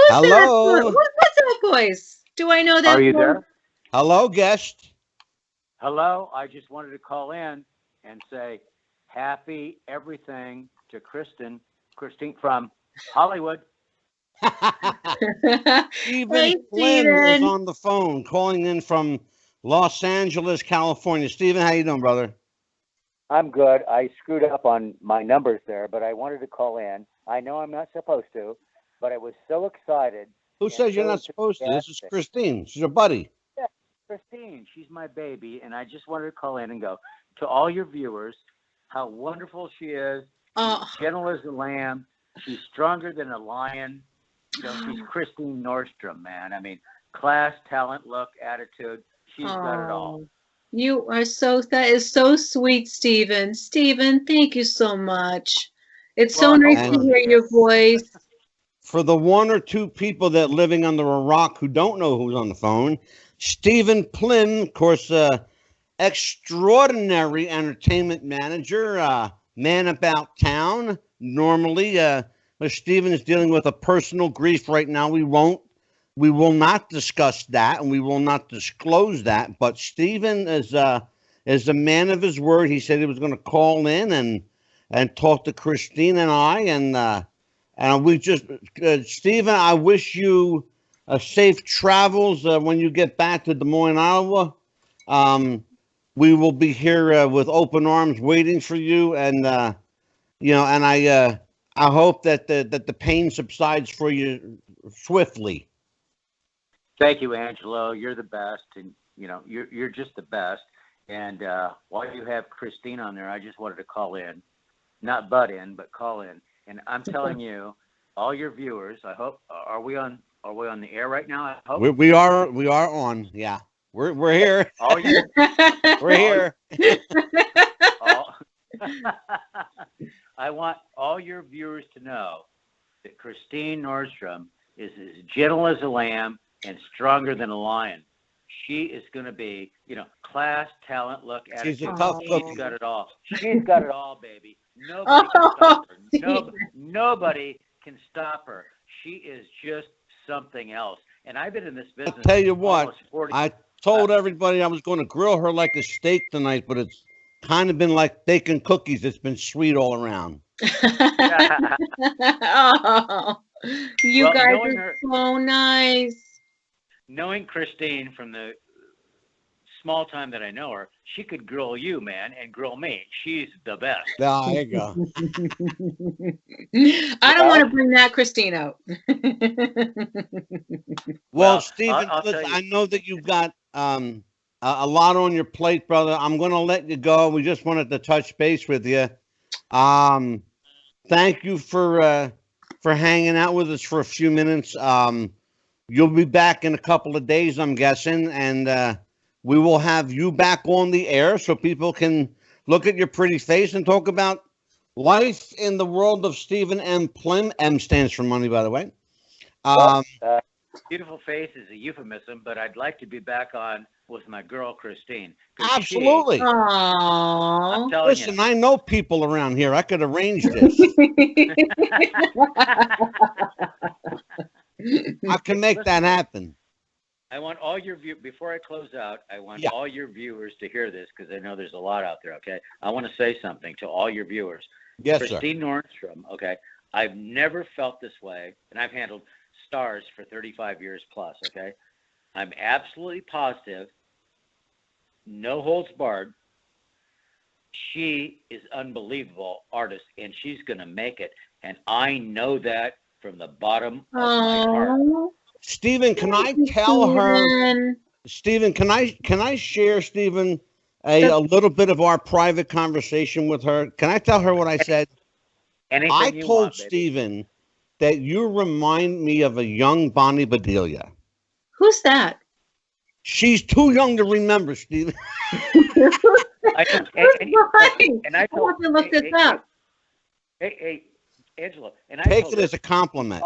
Hello. that? What's that voice? Do I know that? Are you voice? there? Hello, guest. Hello. I just wanted to call in and say happy everything to Christine from Hollywood. Stephen Hey, Plym is Stephen. on the phone, calling in from Los Angeles, California. Stephen, how you doing, brother? I'm good. I screwed up on my numbers there, but I wanted to call in. I know I'm not supposed to, but I was so excited. Who says you're not supposed to? This is Christine. She's your buddy. Yeah, Christine. She's my baby, and I just wanted to call in and go to all your viewers how wonderful she is. She's gentle as a lamb. She's stronger than a lion. She's Christine Nordstrom, man. I mean, class, talent, look, attitude. She's got it all. You are that is so sweet, Stephen. Stephen, thank you so much. It's so nice to hear your voice. For the one or two people that living under a rock who don't know who's on the phone, Stephen Plym, of course, extraordinary entertainment manager, man about town. Normally, Stephen is dealing with a personal grief right now. We will not discuss that, and we will not disclose that. But Stephen is a man of his word. He said he was going to call in and talk to Christine and I, and we just, Stephen, I wish you safe travels when you get back to Des Moines, Iowa. We will be here with open arms waiting for you, and and I hope that the pain subsides for you swiftly. Thank you, Angelo. You're the best, and you're just the best. And while you have Christine on there, I just wanted to call in, not butt in, but call in. And I'm telling you, all your viewers, I hope, are we on the air right now? I hope we are on. Yeah, we're here. We're here. I want all your viewers to know that Christine Nordstrom is as gentle as a lamb and stronger than a lion. She is going to be, class, talent, look, attitude. She's a tough cookie. She's got it all. She's got it all, baby. Nobody can stop her. Nobody can stop her. She is just something else. And I've been in this business. I'll tell you what, I told everybody I was going to grill her like a steak tonight, but it's kind of been like baking cookies. It's been sweet all around. Oh, you guys are so nice. Knowing Christine from the small time that I know her, she could grill you, man, and grill me. She's the best. There you go. I don't want to bring that Christine out. Well, Stephen, I know that you've got a lot on your plate, brother. I'm going to let you go. We just wanted to touch base with you. Thank you for hanging out with us for a few minutes. You'll be back in a couple of days, I'm guessing, and we will have you back on the air so people can look at your pretty face and talk about life in the world of Stephen M. Plym. M stands for money, by the way. Beautiful face is a euphemism, but I'd like to be back on with my girl, Christine. Absolutely. Listen, I know people around here. I could arrange this. I can make that happen. I want all your before I close out, I want all your viewers to hear this because I know there's a lot out there, okay? I want to say something to all your viewers. Yes, Christine Nordstrom, okay? I've never felt this way, and I've handled stars for 35 years plus, okay? I'm absolutely positive, no holds barred, she is unbelievable artist, and she's going to make it, and I know that from the bottom of my heart. Stephen, can I tell her? Stephen, can I share, Stephen, a little bit of our private conversation with her? Can I tell her what I said? Anything I you told want, baby. Stephen that you remind me of a young Bonnie Bedelia. Who's that? She's too young to remember, Stephen. I have to look this up. Hey, Angela, and Take it as a compliment.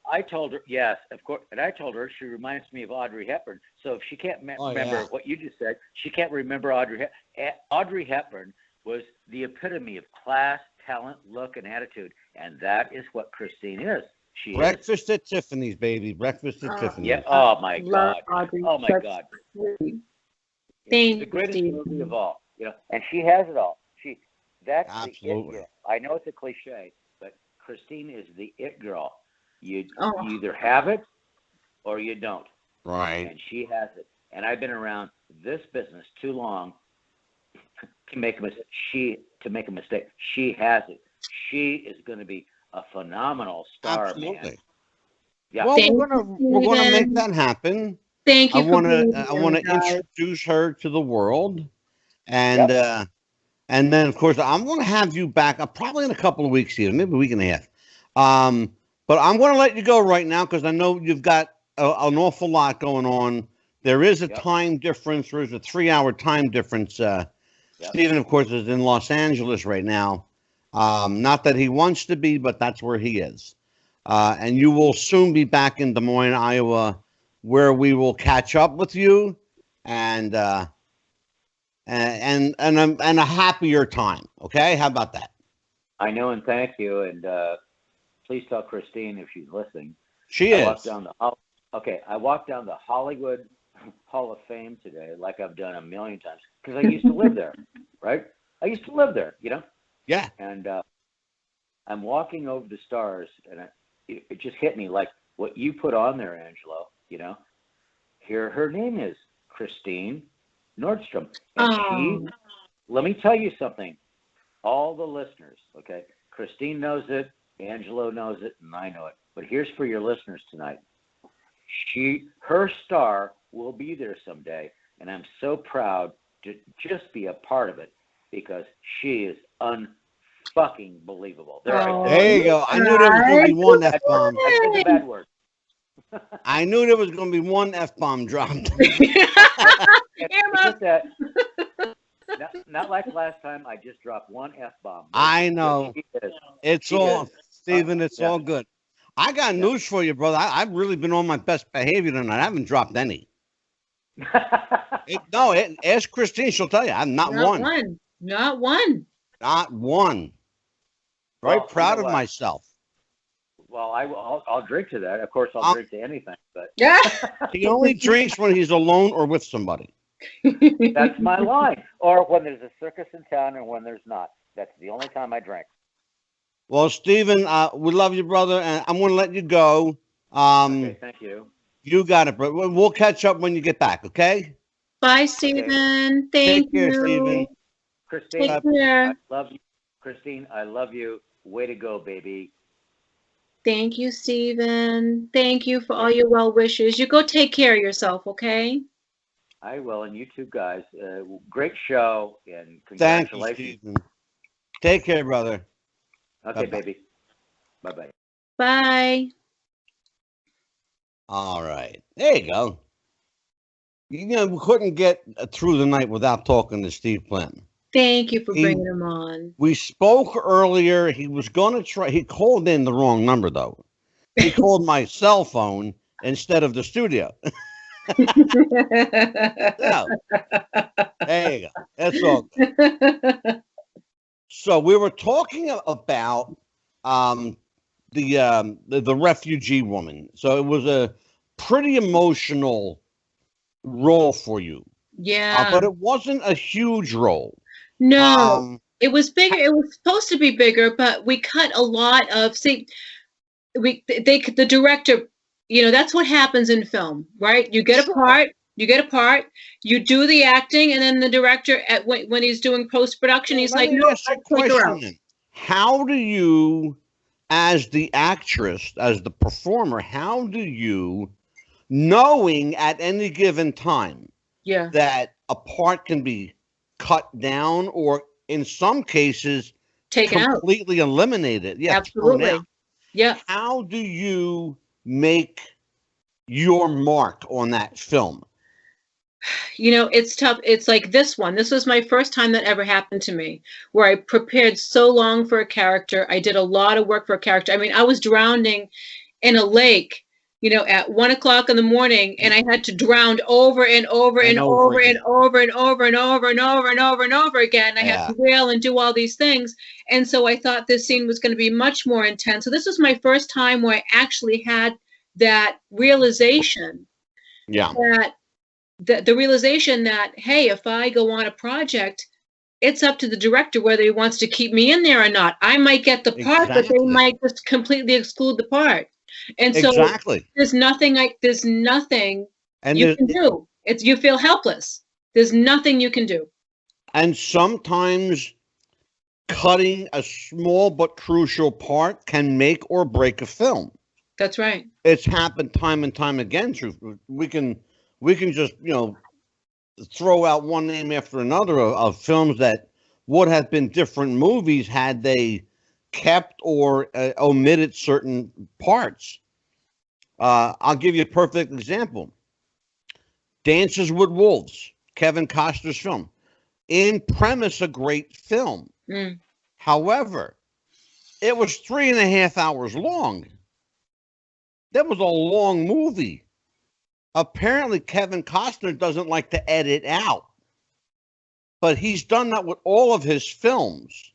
I told her, yes, of course, and I told her she reminds me of Audrey Hepburn. So if she can't remember what you just said, she can't remember Audrey Hepburn. Audrey Hepburn was the epitome of class, talent, look, and attitude, and that is what Christine is. She Breakfast at Tiffany's, baby. Breakfast at Tiffany's. Yeah. Oh my God. Audrey. Oh my God. Thank the greatest you, movie of all. And she has it all. That's Absolutely. the it girl. I know it's a cliche, but Christine is the it girl. You either have it or you don't. Right. And she has it. And I've been around this business too long to make a mistake. She has it. She is going to be a phenomenal star, Absolutely. man. Yeah. Well, we're gonna make that happen. Thank you. I want to introduce her to the world, and then of course I'm going to have you back probably in a couple of weeks here, maybe a week and a half. But I'm going to let you go right now because I know you've got an awful lot going on. There is a time difference. There is a 3-hour time difference. Stephen, of course, is in Los Angeles right now. Not that he wants to be, but that's where he is. And you will soon be back in Des Moines, Iowa, where we will catch up with you and a happier time. Okay, how about that? I know, and thank you. And please tell Christine if she's listening. She is. I walked down the Hollywood Hall of Fame today, like I've done a million times, because I used to live there, right? I used to live there, Yeah. And I'm walking over the stars, and it just hit me like what you put on there, Angelo. Here her name is Christine Nordstrom, and let me tell you something. All the listeners, okay? Christine knows it, Angelo knows it, and I know it. But here's for your listeners tonight. Her star will be there someday, and I'm so proud to just be a part of it because she is unfucking believable. There you go. I knew there was going to be one F-bomb. I said the bad word. I knew there was going to be one F-bomb dropped. Not like last time. I just dropped one F-bomb. I know. It's all, Stephen, it's all good. I got news for you, brother. I've really been on my best behavior tonight. I haven't dropped any. Ask Christine. She'll tell you. I'm not one. Not one. Very proud of myself. Well, I'll drink to that. Of course, I'll drink to anything. But he only drinks when he's alone or with somebody. That's my line. Or when there's a circus in town and when there's not. That's the only time I drink. Well, Stephen, we love you, brother, and I'm going to let you go. Okay, thank you. You got it, brother. We'll catch up when you get back, okay? Bye, Stephen. Thank you. Take care, Stephen. Christine, Take care. I love you. Christine, I love you. Way to go, baby. Thank you, Stephen. Thank you for all your well wishes. You go take care of yourself, okay? I will, and you too, guys. Great show, and congratulations. Thank you, Stephen. Take care, brother. Okay, Bye-bye. baby. Bye-bye. Bye. All right. There you go. We couldn't get through the night without talking to Steve Plym. Thank you for bringing him on. We spoke earlier. He was going to try. He called in the wrong number, though. He called my cell phone instead of the studio. So, there you go. That's all good. So we were talking about the refugee woman. So it was a pretty emotional role for you. Yeah. But it wasn't a huge role. No, it was bigger. It was supposed to be bigger, but we cut a lot of. The director, that's what happens in film, right? You get a part, you do the acting, and then the director, when he's doing post-production, he's like, no, how do you, as the actress, as the performer, how do you knowing at any given time Yeah. that a part can be cut down or in some cases Taken out. completely eliminated. Yeah, thrown Absolutely. out. Yeah. How do you make your mark on that film? You know, it's tough. It's like this one. This was my first time that ever happened to me, where I prepared so long for a character. I did a lot of work for a character. I mean, I was drowning in a lake, you know, at 1 o'clock in the morning, and I had to drown over and over and over and over and over and over and over and over and over again. I had to wail and do all these things. And so I thought this scene was going to be much more intense. So this was my first time where I actually had that realization. Yeah. That the realization that, hey, if I go on a project, it's up to the director whether he wants to keep me in there or not. I might get the part, but they might just completely exclude the part. And so there's nothing you can do. You feel helpless. There's nothing you can do. And sometimes cutting a small but crucial part can make or break a film. That's right. It's happened time and time again. We can just, you know, throw out one name after another of films that would have been different movies had they kept or omitted certain parts. I'll give you a perfect example. Dances with Wolves, Kevin Costner's film. In premise, a great film. However, it was 3.5 hours long. That was a long movie. Apparently, Kevin Costner doesn't like to edit out. But he's done that with all of his films.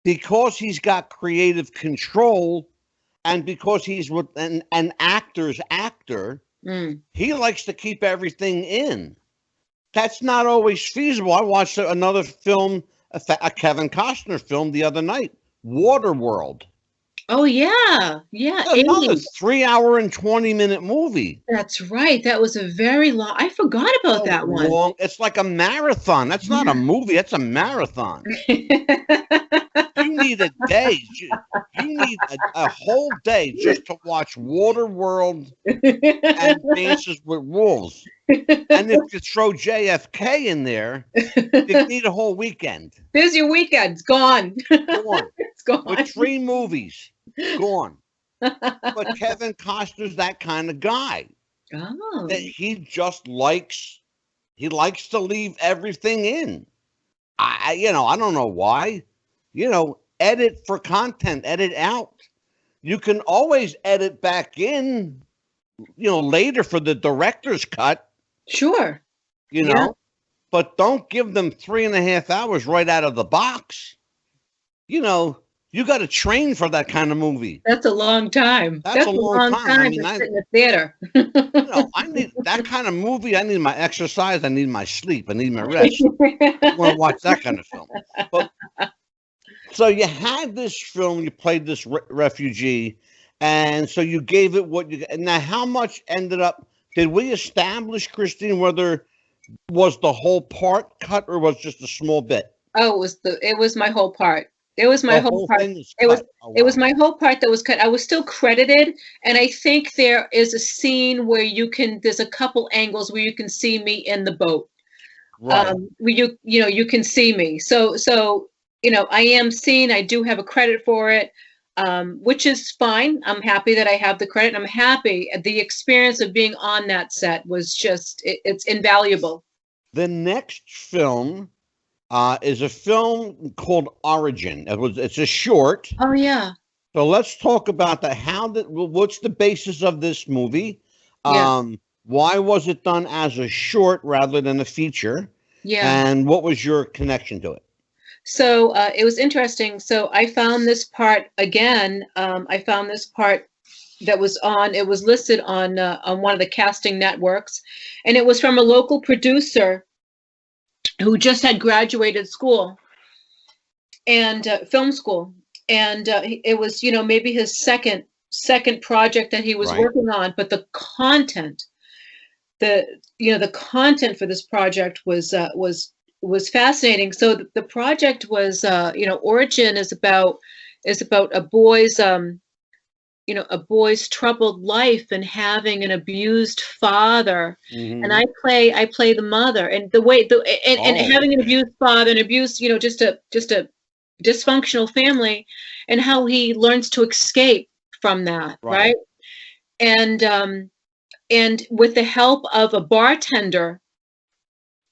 Because he's got creative control and because he's with an actor's actor, he likes to keep everything in. That's not always feasible. I watched another film, a Kevin Costner film the other night, Waterworld. Oh, yeah. Yeah. Another 3-hour and 20-minute movie. That's right. That was a very long. I forgot about that one. It's like a marathon. That's not a movie. That's a marathon. You need a day. You need a whole day just to watch Waterworld and Dances with Wolves. And if you throw JFK in there, you need a whole weekend. There's your weekend. It's gone. Gone. It's gone. With 3 movies. Gone. But Kevin Costner's that kind of guy. Oh. That he just likes to leave everything in. I don't know why. Edit for content, edit out. You can always edit back in, later for the director's cut. Sure. But don't give them 3.5 hours right out of the box. You got to train for that kind of movie. That's a long time. That's a long time to sit in the theater. I need that kind of movie. I need my exercise. I need my sleep. I need my rest. I want to watch that kind of film. So you had this film. You played this refugee, and so you gave it what you. Now, how much ended up? Did we establish, Christine, whether was the whole part cut or was just a small bit? Oh, it was my whole part. It was my whole part. It was my whole part that was cut. I was still credited, and I think there is a scene where there's a couple angles where you can see me in the boat. Right. Where you can see me. So I am seen. I do have a credit for it, which is fine. I'm happy that I have the credit. I'm happy. The experience of being on that set was just it's invaluable. The next film is a film called Origin. It's a short. Oh, yeah. So let's talk about that. What's the basis of this movie? Yeah. Why was it done as a short rather than a feature? Yeah. And what was your connection to it? So it was interesting. So I found this part again. I found this part that was it was listed on one of the casting networks, and it was from a local producer who just had graduated school and film school. And it was, maybe his second project that he was working on, but the content, the content for this project was fascinating. So the project was, Origin is about a boy's a boy's troubled life and having an abused father. Mhm. And I play the mother, and and having an abused father and abuse, just a dysfunctional family, and how he learns to escape from that, right? And with the help of a bartender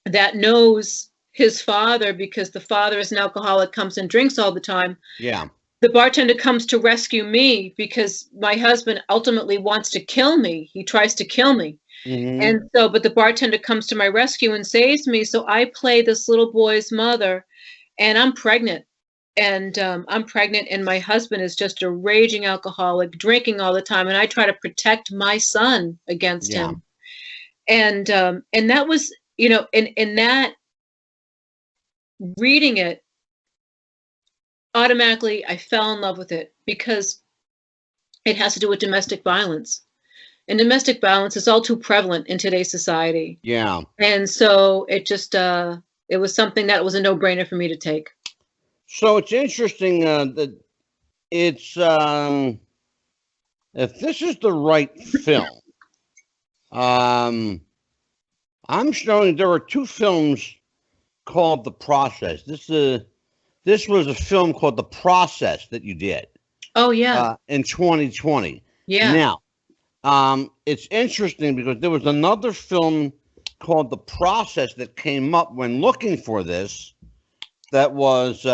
that knows his father, because the father is an alcoholic, comes and drinks all the time. Yeah. The bartender comes to rescue me because my husband ultimately wants to kill me. He tries to kill me. Mhm. And so, but the bartender comes to my rescue and saves me. So I play this little boy's mother, and I'm pregnant. And and my husband is just a raging alcoholic, drinking all the time. And I try to protect my son against Yeah. him. And that was, in that, reading it, automatically I fell in love with it because it has to do with domestic violence. And domestic violence is all too prevalent in today's society. Yeah. And so it just it was something that was a no-brainer for me to take. So it's interesting that it's if this is the right film, I'm showing there are two films called The Process. This was a film called The Process that you did. Oh yeah. In 2020. Yeah. Now, it's interesting because there was another film called The Process that came up when looking for this. That was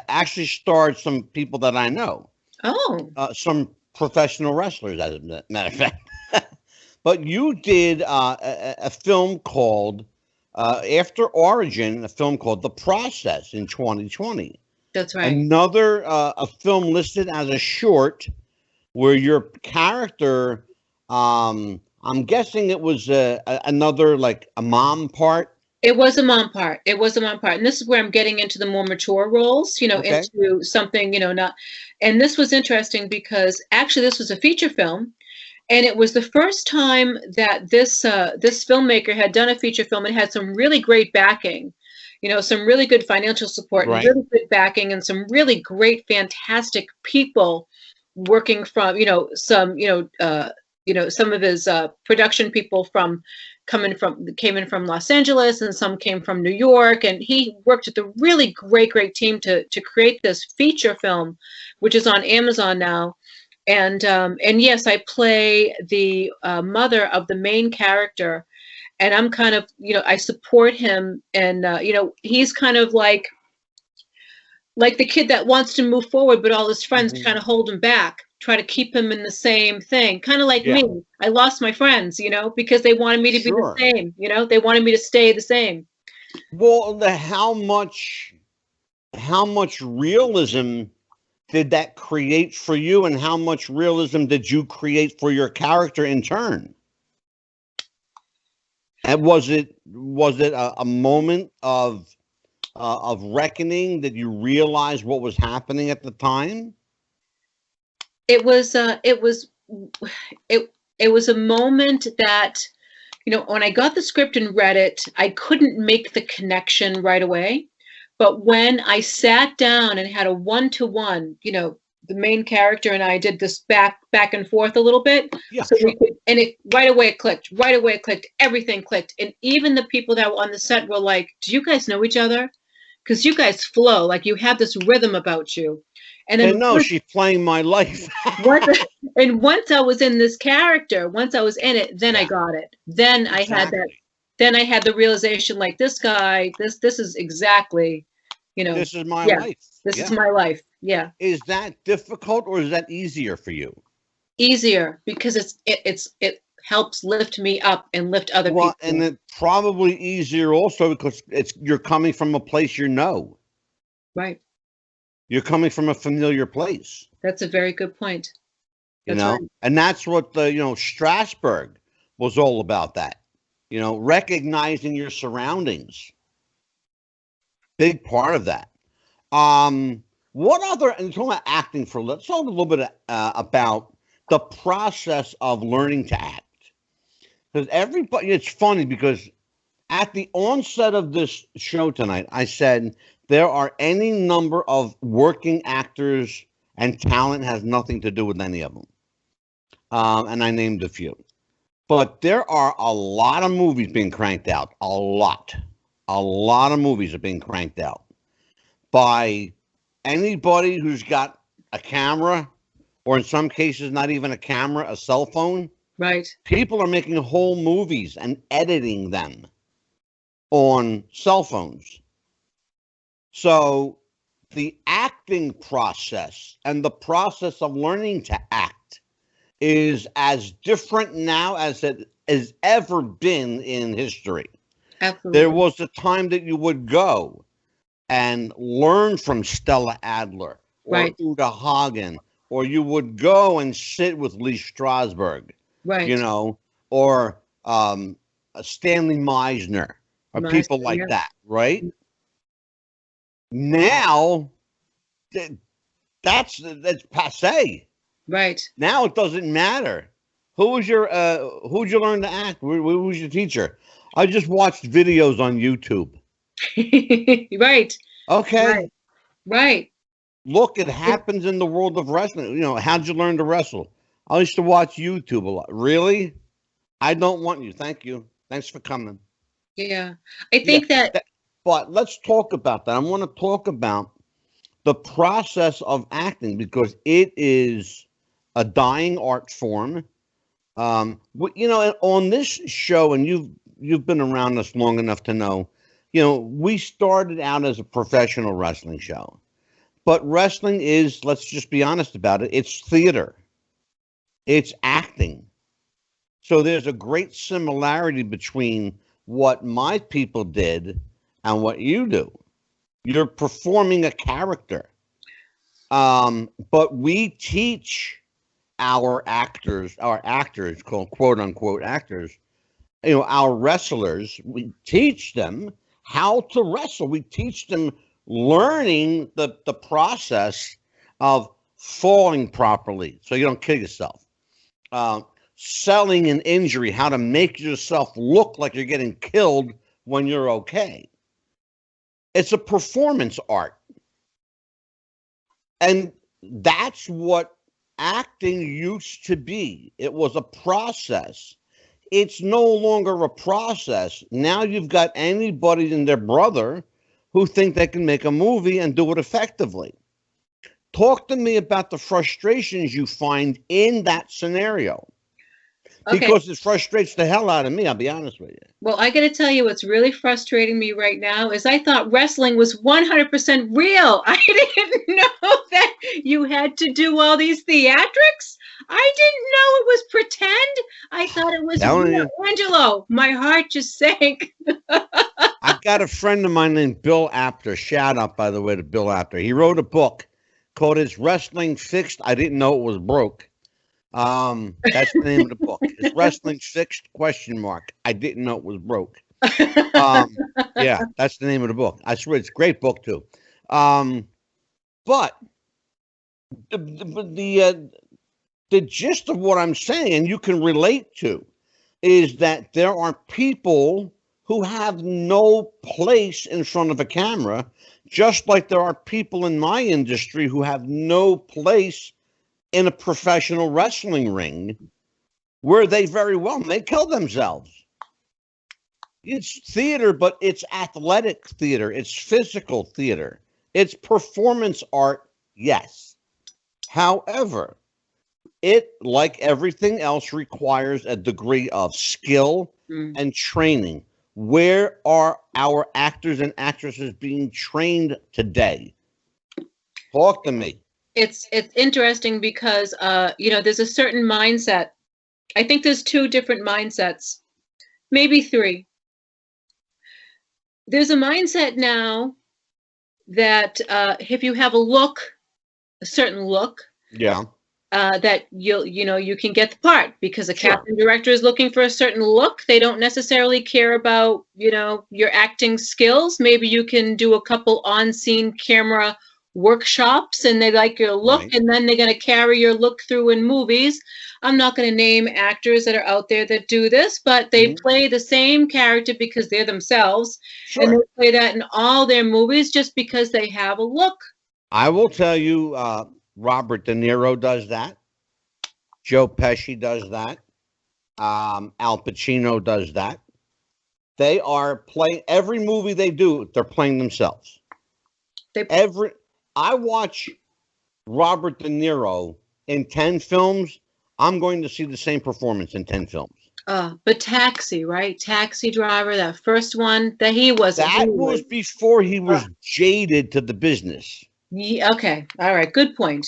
actually starred some people that I know. Oh. Some professional wrestlers, as a matter of fact. But you did a film called, after Origin, a film called The Process in 2020. That's right. Another a film listed as a short where your character, I'm guessing it was another, like a mom part. It was a mom part. It was a mom part. And this is where I'm getting into the more mature roles, Okay. into something, not. And this was interesting because actually this was a feature film. And it was the first time that this filmmaker had done a feature film and had some really great backing, some really good financial support, Right. and really good backing, and some really great, fantastic people working from, some of his production people came in from Los Angeles, and some came from New York, and he worked with a really great team to create this feature film, which is on Amazon now. And yes, I play the mother of the main character, and I'm kind of, I support him, and he's kind of like the kid that wants to move forward, but all his friends kind of hold him back, try to keep him in the same thing. Kind of like me. I lost my friends, because they wanted me to be the same, they wanted me to stay the same. Well, how much realism did that create for you, and how much realism did you create for your character in turn? And was it a moment of reckoning that you realized what was happening at the time? It was a moment that, when I got the script and read it, I couldn't make the connection right away. But when I sat down and had a one-to-one, the main character and I did this back and forth a little bit. Yeah, so sure. Right away it clicked. Everything clicked. And even the people that were on the set were like, "Do you guys know each other? Because you guys flow, like you have this rhythm about you." And then she's playing my life. once I was in this character, once I was in it, then I got it. Then exactly. I had that. Then I had the realization, like, this guy, this is exactly, this is my life. This is my life. Yeah. Is that difficult, or is that easier for you? Easier, because it helps lift me up and lift other people. And it's probably easier also because you're coming from a place you know. Right. You're coming from a familiar place. That's a very good point. Right. And that's what Strasbourg was all about. That, recognizing your surroundings. Big part of that. What other, and talking about acting let's talk a little bit about the process of learning to act. Because everybody, it's funny because at the onset of this show tonight, I said there are any number of working actors, and talent has nothing to do with any of them. and I named a few. But there are a lot of movies being cranked out. A lot of movies are being cranked out by anybody who's got a camera, or in some cases, not even a camera, a cell phone. Right. People are making whole movies and editing them on cell phones. So the acting process and the process of learning to act is as different now as it has ever been in history. Absolutely. There was a time that you would go and learn from Stella Adler or Right. Uta Hagen, or you would go and sit with Lee Strasberg, Right. you know, or Stanley Meisner, or people Meisner, like yeah. that, right? Now, that's passé. Right. Now it doesn't matter. Who'd you learn to act? Who was your teacher? I just watched videos on YouTube. Right. Okay. Right. Right. Look, it happens in the world of wrestling. You know, how'd you learn to wrestle? I used to watch YouTube a lot. Really? I don't want you. Thank you. Thanks for coming. Yeah. I think that but let's talk about that. I want to talk about the process of acting because it is a dying art form. You know, on this show, and you've been around us long enough to know, you know, we started out as a professional wrestling show. But wrestling is, let's just be honest about it, it's theater. It's acting. So there's a great similarity between what my people did and what you do. You're performing a character. But we teach our actors, called quote unquote actors, you know, our wrestlers, we teach them how to wrestle. We teach them learning the process of falling properly so you don't kill yourself. Selling an injury, how to make yourself look like you're getting killed when you're okay. It's a performance art. And that's what acting used to be. It was a process. It's no longer a process. Now you've got anybody and their brother who think they can make a movie and do it effectively. Talk to me about the frustrations you find in that scenario. Okay. Because it frustrates the hell out of me, I'll be honest with you. Well, I got to tell you what's really frustrating me right now is I thought wrestling was 100% real. I didn't know that you had to do all these theatrics. I didn't know it was pretend. I thought it was real. Angelo, my heart just sank. I've got a friend of mine named Bill Apter. Shout out, by the way, to Bill Apter. He wrote a book called Is Wrestling Fixed? I Didn't Know It Was Broke. That's the name of the book. Is Wrestling Fixed? ? I didn't know it was broke. Yeah, that's the name of the book. I swear it's a great book too. But the gist of what I'm saying, you can relate to, is that there are people who have no place in front of a camera, just like there are people in my industry who have no place in a professional wrestling ring where they very well may kill themselves. It's theater, but it's athletic theater. It's physical theater. It's performance art, yes. However, it, like everything else, requires a degree of skill and training. Where are our actors and actresses being trained today? Talk to me. It's interesting because you know, there's a certain mindset. I think there's two different mindsets, maybe three. There's a mindset now that if you have a certain look, yeah, that you can get the part because a casting director is looking for a certain look. They don't necessarily care about, you know, your acting skills. Maybe you can do a couple on-scene camera workshops and they like your look, right, and then they're going to carry your look through in movies. I'm not going to name actors that are out there that do this, but they play the same character because they're themselves, and they play that in all their movies just because they have a look. I will tell you, Robert De Niro does that. Joe Pesci does that. Al Pacino does that. They are playing every movie they do. They're playing themselves. I watch Robert De Niro in 10 films. I'm going to see the same performance in 10 films. But Taxi, right? Taxi Driver, that first one that he was. That was before he was jaded to the business. Yeah, okay. All right. Good point.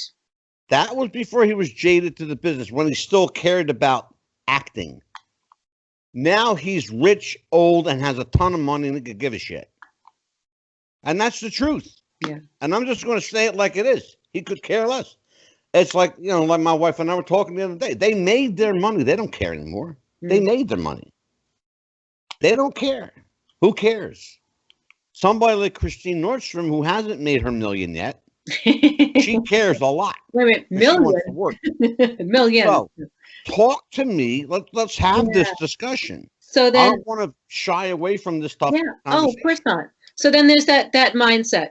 That was before he was jaded to the business, when he still cared about acting. Now he's rich, old, and has a ton of money and he could give a shit. And that's the truth. Yeah. And I'm just going to say it like it is. He could care less. It's like, like my wife and I were talking the other day. They made their money. They don't care anymore. They made their money. They don't care. Who cares? Somebody like Christine Nordstrom, who hasn't made her million yet, she cares a lot. Wait a minute, million? Million. So, talk to me. Let's have this discussion. So then, I don't want to shy away from this stuff. Yeah. Oh, of course not. So then there's that mindset,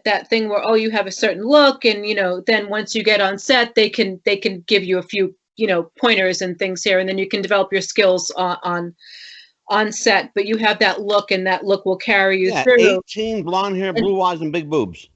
that thing where, you have a certain look, and then once you get on set, they can give you a few pointers and things here, and then you can develop your skills on set. But you have that look, and that look will carry you through. 18, blonde hair, blue eyes, and big boobs.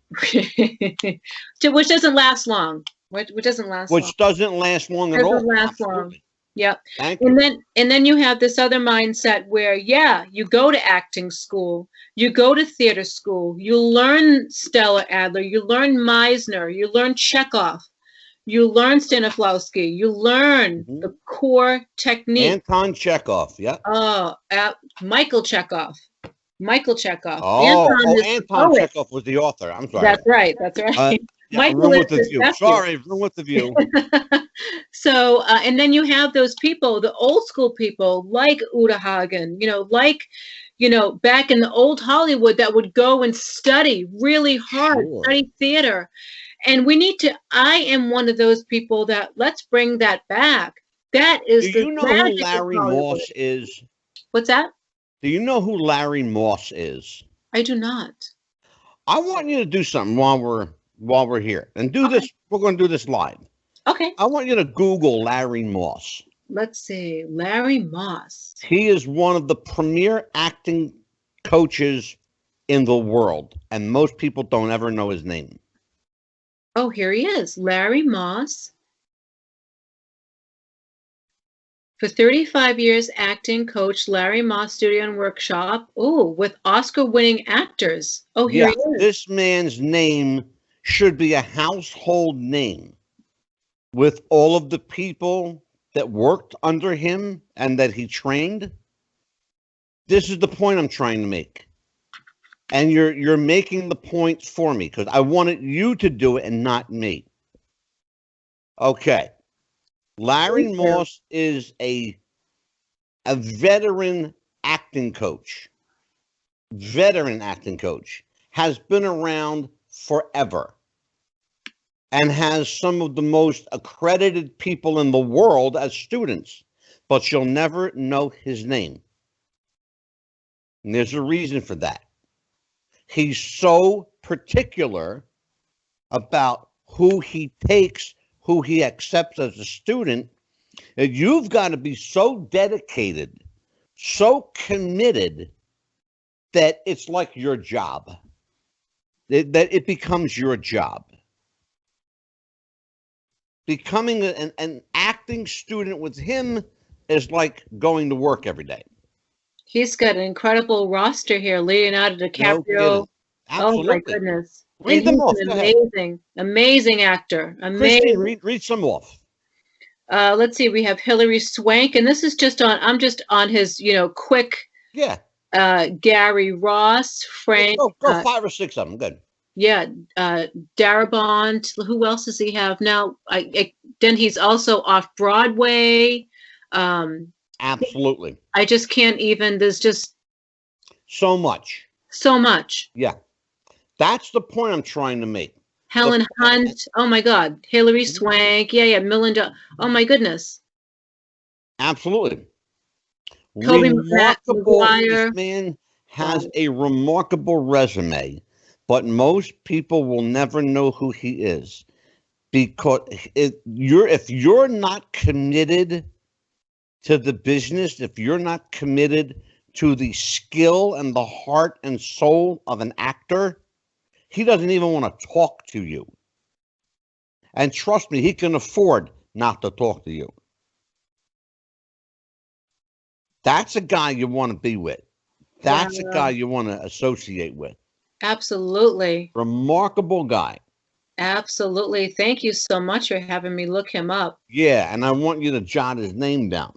Which doesn't last long. Which doesn't last long. Which doesn't last long at all. Doesn't last long. Yeah. And then you have this other mindset where, you go to acting school, you go to theater school, you learn Stella Adler, you learn Meisner, you learn Chekhov, you learn Stanislavski, you learn the core technique. Anton Chekhov, yeah. Michael Chekhov. Oh, Anton Chekhov was the author. I'm sorry. That's right. Michael with the view. Sorry, room with the view. So, and then you have those people, the old school people like Uta Hagen, back in the old Hollywood, that would go and study really hard, study theater. And I am one of those people that, let's bring that back. That is Do you know who Larry Moss is? What's that? Do you know who Larry Moss is? I do not. I want you to do something while we're here, and do this. We're going to do this live. Okay. I want you to Google Larry Moss. Let's see. Larry Moss. He is one of the premier acting coaches in the world, and most people don't ever know his name. Oh, here he is. Larry Moss. For 35 years, acting coach, Larry Moss Studio and Workshop. Oh, with Oscar-winning actors. Oh, here he is. This man's name should be a household name with all of the people that worked under him and that he trained. This is the point I'm trying to make. And you're making the point for me, because I wanted you to do it and not me. Okay. Larry Moss is a veteran acting coach. Veteran acting coach. Has been around forever. And has some of the most accredited people in the world as students. But you'll never know his name. And there's a reason for that. He's so particular about who he takes, who he accepts as a student, that you've got to be so dedicated, so committed, that it's like your job. That it becomes your job. Becoming an acting student with him is like going to work every day. He's got an incredible roster here. Leonardo DiCaprio. Oh my goodness. Read them off. Amazing actor. Amazing. Read some off. Let's see. We have Hilary Swank, and this is I'm just on his, quick. Yeah. Gary Ross, Frank. Go 5 or 6 of them. Good. Yeah. Darabont. Who else does he have now? Then he's also off Broadway. Absolutely. I just can't even. There's just so much. Yeah. That's the point I'm trying to make. Helen Hunt. Oh my God. Hilary Swank. Yeah. Melinda. Oh my goodness. Absolutely. Toby Maguire. This man has a remarkable resume, but most people will never know who he is. because if you're not committed to the business, if you're not committed to the skill and the heart and soul of an actor, he doesn't even want to talk to you. And trust me, he can afford not to talk to you. That's a guy you want to be with. That's a guy you want to associate with. Absolutely. Remarkable guy. Absolutely. Thank you so much for having me look him up. Yeah, and I want you to jot his name down.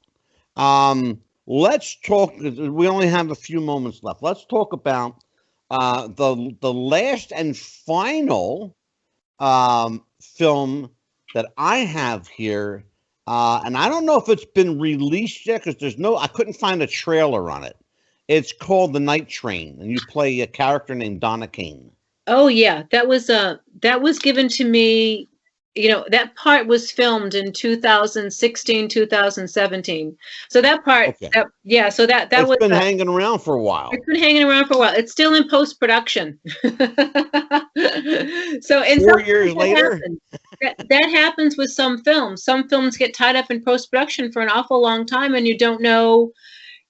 Let's talk. We only have a few moments left. Let's talk about the last and final film that I have here, and I don't know if it's been released yet because I couldn't find a trailer on it. It's called The Night Train, and you play a character named Donna Kane. Oh yeah, that was given to me. You know, that part was filmed in 2016, 2017. So that part, Okay. So that It's was been hanging around for a while. It's been hanging around for a while. It's still in post-production. So, and 4 years later, that happens with some films. Some films get tied up in post-production for an awful long time, and you don't know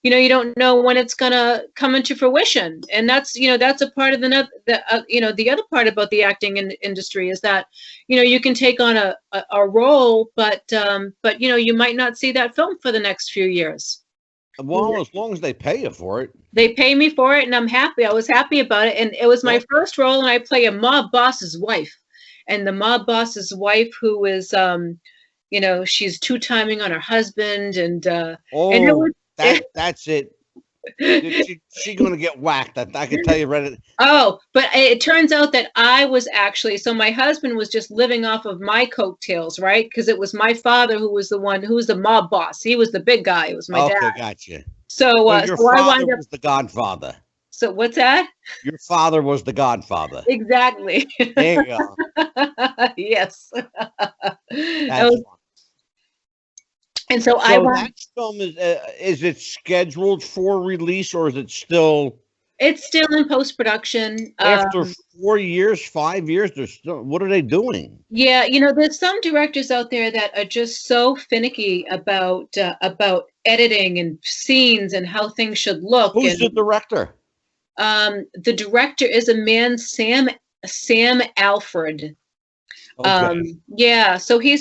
when it's gonna come into fruition. And that's a part of the other part about the acting industry is that you can take on a role, but you might not see that film for the next few years. well, as long as they pay you for it. They pay me for it, and I'm happy. I was happy about it, and it was my first role, and I play a mob boss's wife, and the mob boss's wife who is, she's two-timing on her husband, and it was, that's it. She's going to get whacked. I can tell you right. Oh, but it turns out that I was actually, so my husband was just living off of my coattails, right? Because it was my father who was the mob boss. He was the big guy. It was my dad. Okay, gotcha. So your father was the godfather. So what's that? Your father was the godfather. Exactly. There you go. Yes. That's fun. And so that film is it scheduled for release, or is it still? It's still in post-production. After 4 years, 5 years, they're still. What are they doing? Yeah, there's some directors out there that are just so finicky about editing and scenes and how things should look. Who's the director? The director is a man, Sam Alfred. Okay. Yeah, so he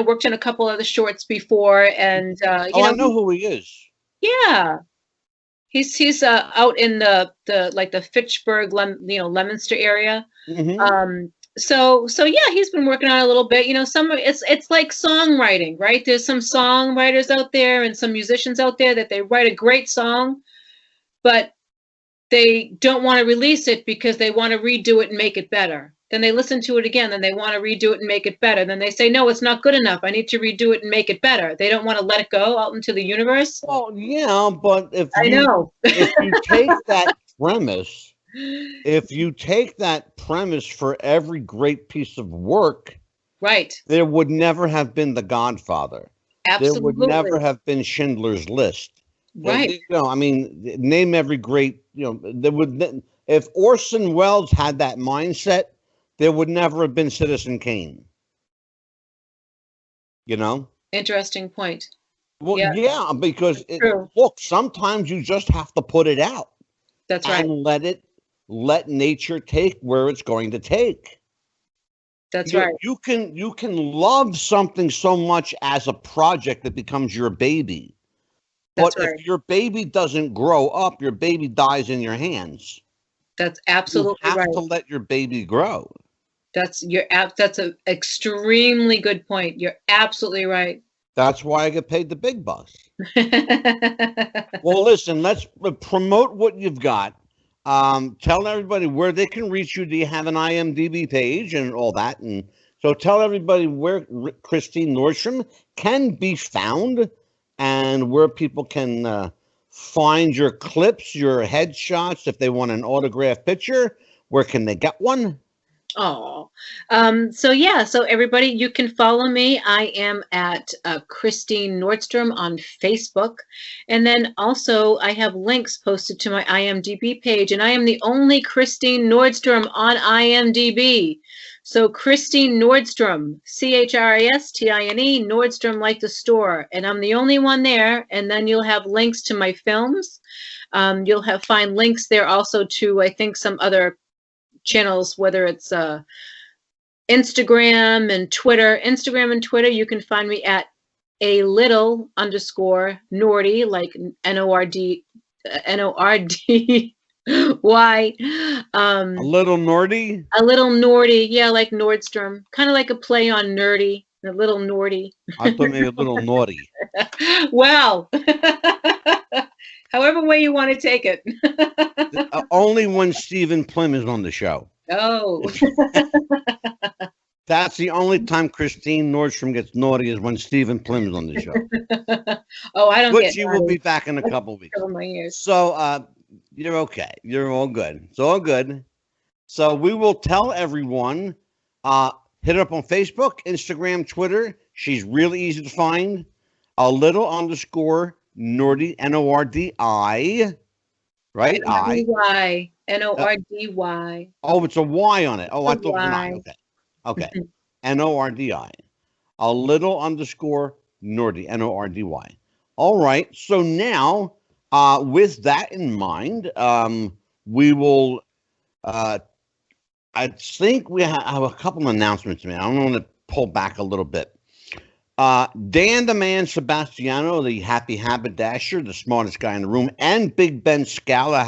worked on a couple other shorts before, and I know who he is. Yeah, he's out in the Fitchburg, Leominster area. Mm-hmm. So yeah, he's been working on it a little bit. It's like songwriting, right? There's some songwriters out there and some musicians out there that they write a great song, but they don't want to release it because they want to redo it and make it better. Then they listen to it again, then they want to redo it and make it better. Then they say, no, it's not good enough. I need to redo it and make it better. They don't want to let it go out into the universe. Well, yeah, but if you take that premise for every great piece of work, right, there would never have been The Godfather. Absolutely. There would never have been Schindler's List. Right. Name every great, if Orson Welles had that mindset, there would never have been Citizen Kane. Interesting point. Well, yeah, because look, sometimes you just have to put it out. That's right. And let nature take where it's going to take. That's right. You can love something so much as a project that becomes your baby. But if your baby doesn't grow up, your baby dies in your hands. That's absolutely right. You have to let your baby grow. That's an extremely good point. You're absolutely right. That's why I get paid the big bucks. Well, listen, let's promote what you've got. Tell everybody where they can reach you. Do you have an IMDb page and all that? And so tell everybody where Christine Nordstrom can be found and where people can find your clips, your headshots. If they want an autographed picture, where can they get one? Oh, so everybody, you can follow me. I am at Christine Nordstrom on Facebook. And then also I have links posted to my IMDb page, and I am the only Christine Nordstrom on IMDb. So Christine Nordstrom, Christine, Nordstrom like the store. And I'm the only one there. And then you'll have links to my films. You'll find links there also to, I think, some other channels, whether it's Instagram and Twitter. Instagram and Twitter, you can find me at _Nordy, like Nord, Norddy. A little Nordy? A little Nordy, yeah, like Nordstrom. Kind of like a play on nerdy. A little Nordy. I thought maybe a little naughty. Well, however way you want to take it. Only when Stephen Plym is on the show. Oh. That's the only time Christine Nordstrom gets naughty, is when Stephen Plym is on the show. Oh, I don't But get she naughty. will be back in a couple weeks. Cover my ears. So you're okay. You're all good. It's all good. So we will tell everyone, hit her up on Facebook, Instagram, Twitter. She's really easy to find. A little _ Nordy, Nordi. Right? Nordy. Nordy. Oh, it's a Y on it. Oh, I thought it was an I. Y. Okay. Okay. Nordi. A little _ Nordy, Nordy. All right. So now, with that in mind, we will, I think we have a couple of announcements, man. I'm going to pull back a little bit. Dan the Man Sebastiano, the happy haberdasher, the smartest guy in the room, and Big Ben Scala,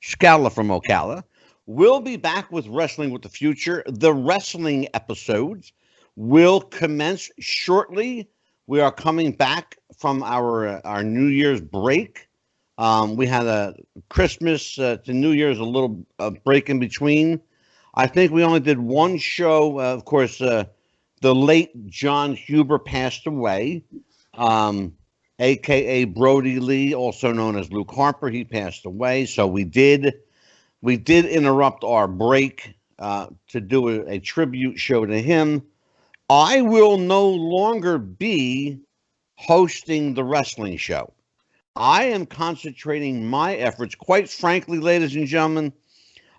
#Scala from Ocala, will be back with Wrestling with the Future. The wrestling episodes will commence shortly. We are coming back from our New Year's break. We had a Christmas to New Year's, a little break in between. I think we only did one show. Of course, the late John Huber passed away, a.k.a. Brody Lee, also known as Luke Harper. He passed away. So we did interrupt our break to do a tribute show to him. I will no longer be hosting the wrestling show. I am concentrating my efforts. Quite frankly, ladies and gentlemen,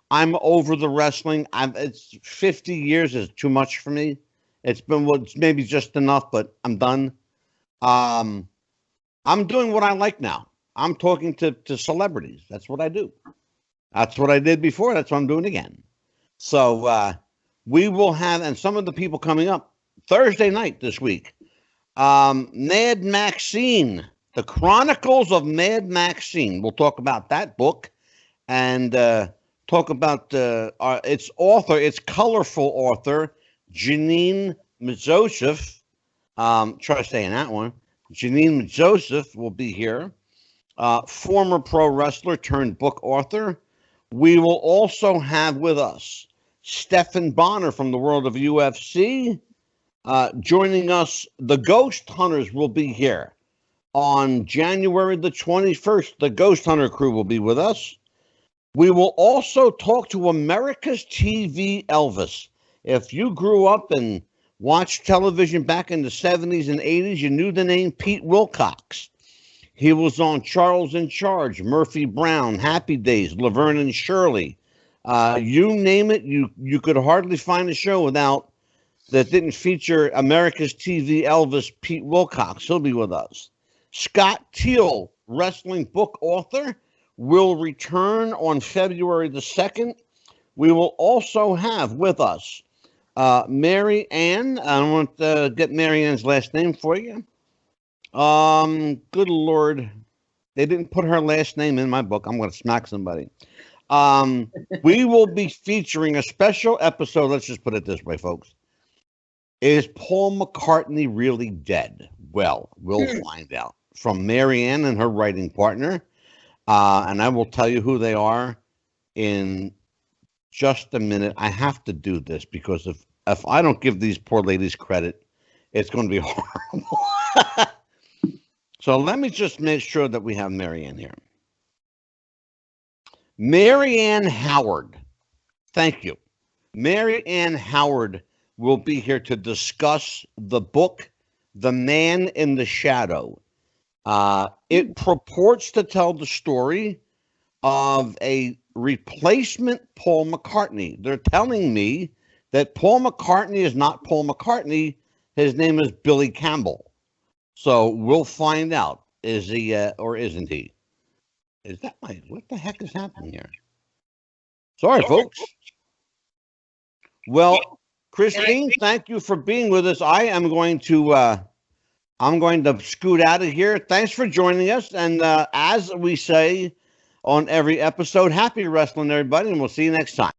I'm over the wrestling. It's 50 years is too much for me. It's been maybe just enough, but I'm done. I'm doing what I like now. I'm talking to celebrities. That's what I do. That's what I did before. That's what I'm doing again. So we will have, and some of the people coming up Thursday night this week, Mad Maxine, The Chronicles of Mad Maxine. We'll talk about that book and talk about its author, its colorful author, Janine Joseph. Try saying that one. Janine Joseph will be here. Former pro wrestler turned book author. We will also have with us Stephan Bonner from the world of UFC. Joining us, the Ghost Hunters will be here on January the 21st. The Ghost Hunter crew will be with us. We will also talk to America's TV Elvis. If you grew up and watched television back in the 70s and 80s, you knew the name Pete Wilcox. He was on Charles in Charge, Murphy Brown, Happy Days, Laverne and Shirley. You name it, you could hardly find a show that didn't feature America's TV Elvis, Pete Wilcox. He'll be with us. Scott Teal, wrestling book author, will return on February the 2nd. We will also have with us Mary Ann. I don't want to get Mary Ann's last name for you. Good Lord. They didn't put her last name in my book. I'm going to smack somebody. We will be featuring a special episode. Let's just put it this way, folks. Is Paul McCartney really dead? Well, we'll find out from Mary Ann and her writing partner. And I will tell you who they are in just a minute. I have to do this because if I don't give these poor ladies credit, it's going to be horrible. So let me just make sure that we have Mary Ann here. Mary Ann Howard. Thank you. Mary Ann Howard will be here to discuss the book, The Man in the Shadow. It purports to tell the story of a replacement Paul McCartney. They're telling me that Paul McCartney is not Paul McCartney. His name is Billy Campbell. So we'll find out. Is he or isn't he? Is that what the heck is happening here? Sorry, folks. Well, Christine, thank you for being with us. I am going to scoot out of here. Thanks for joining us. And as we say on every episode, happy wrestling, everybody, and we'll see you next time.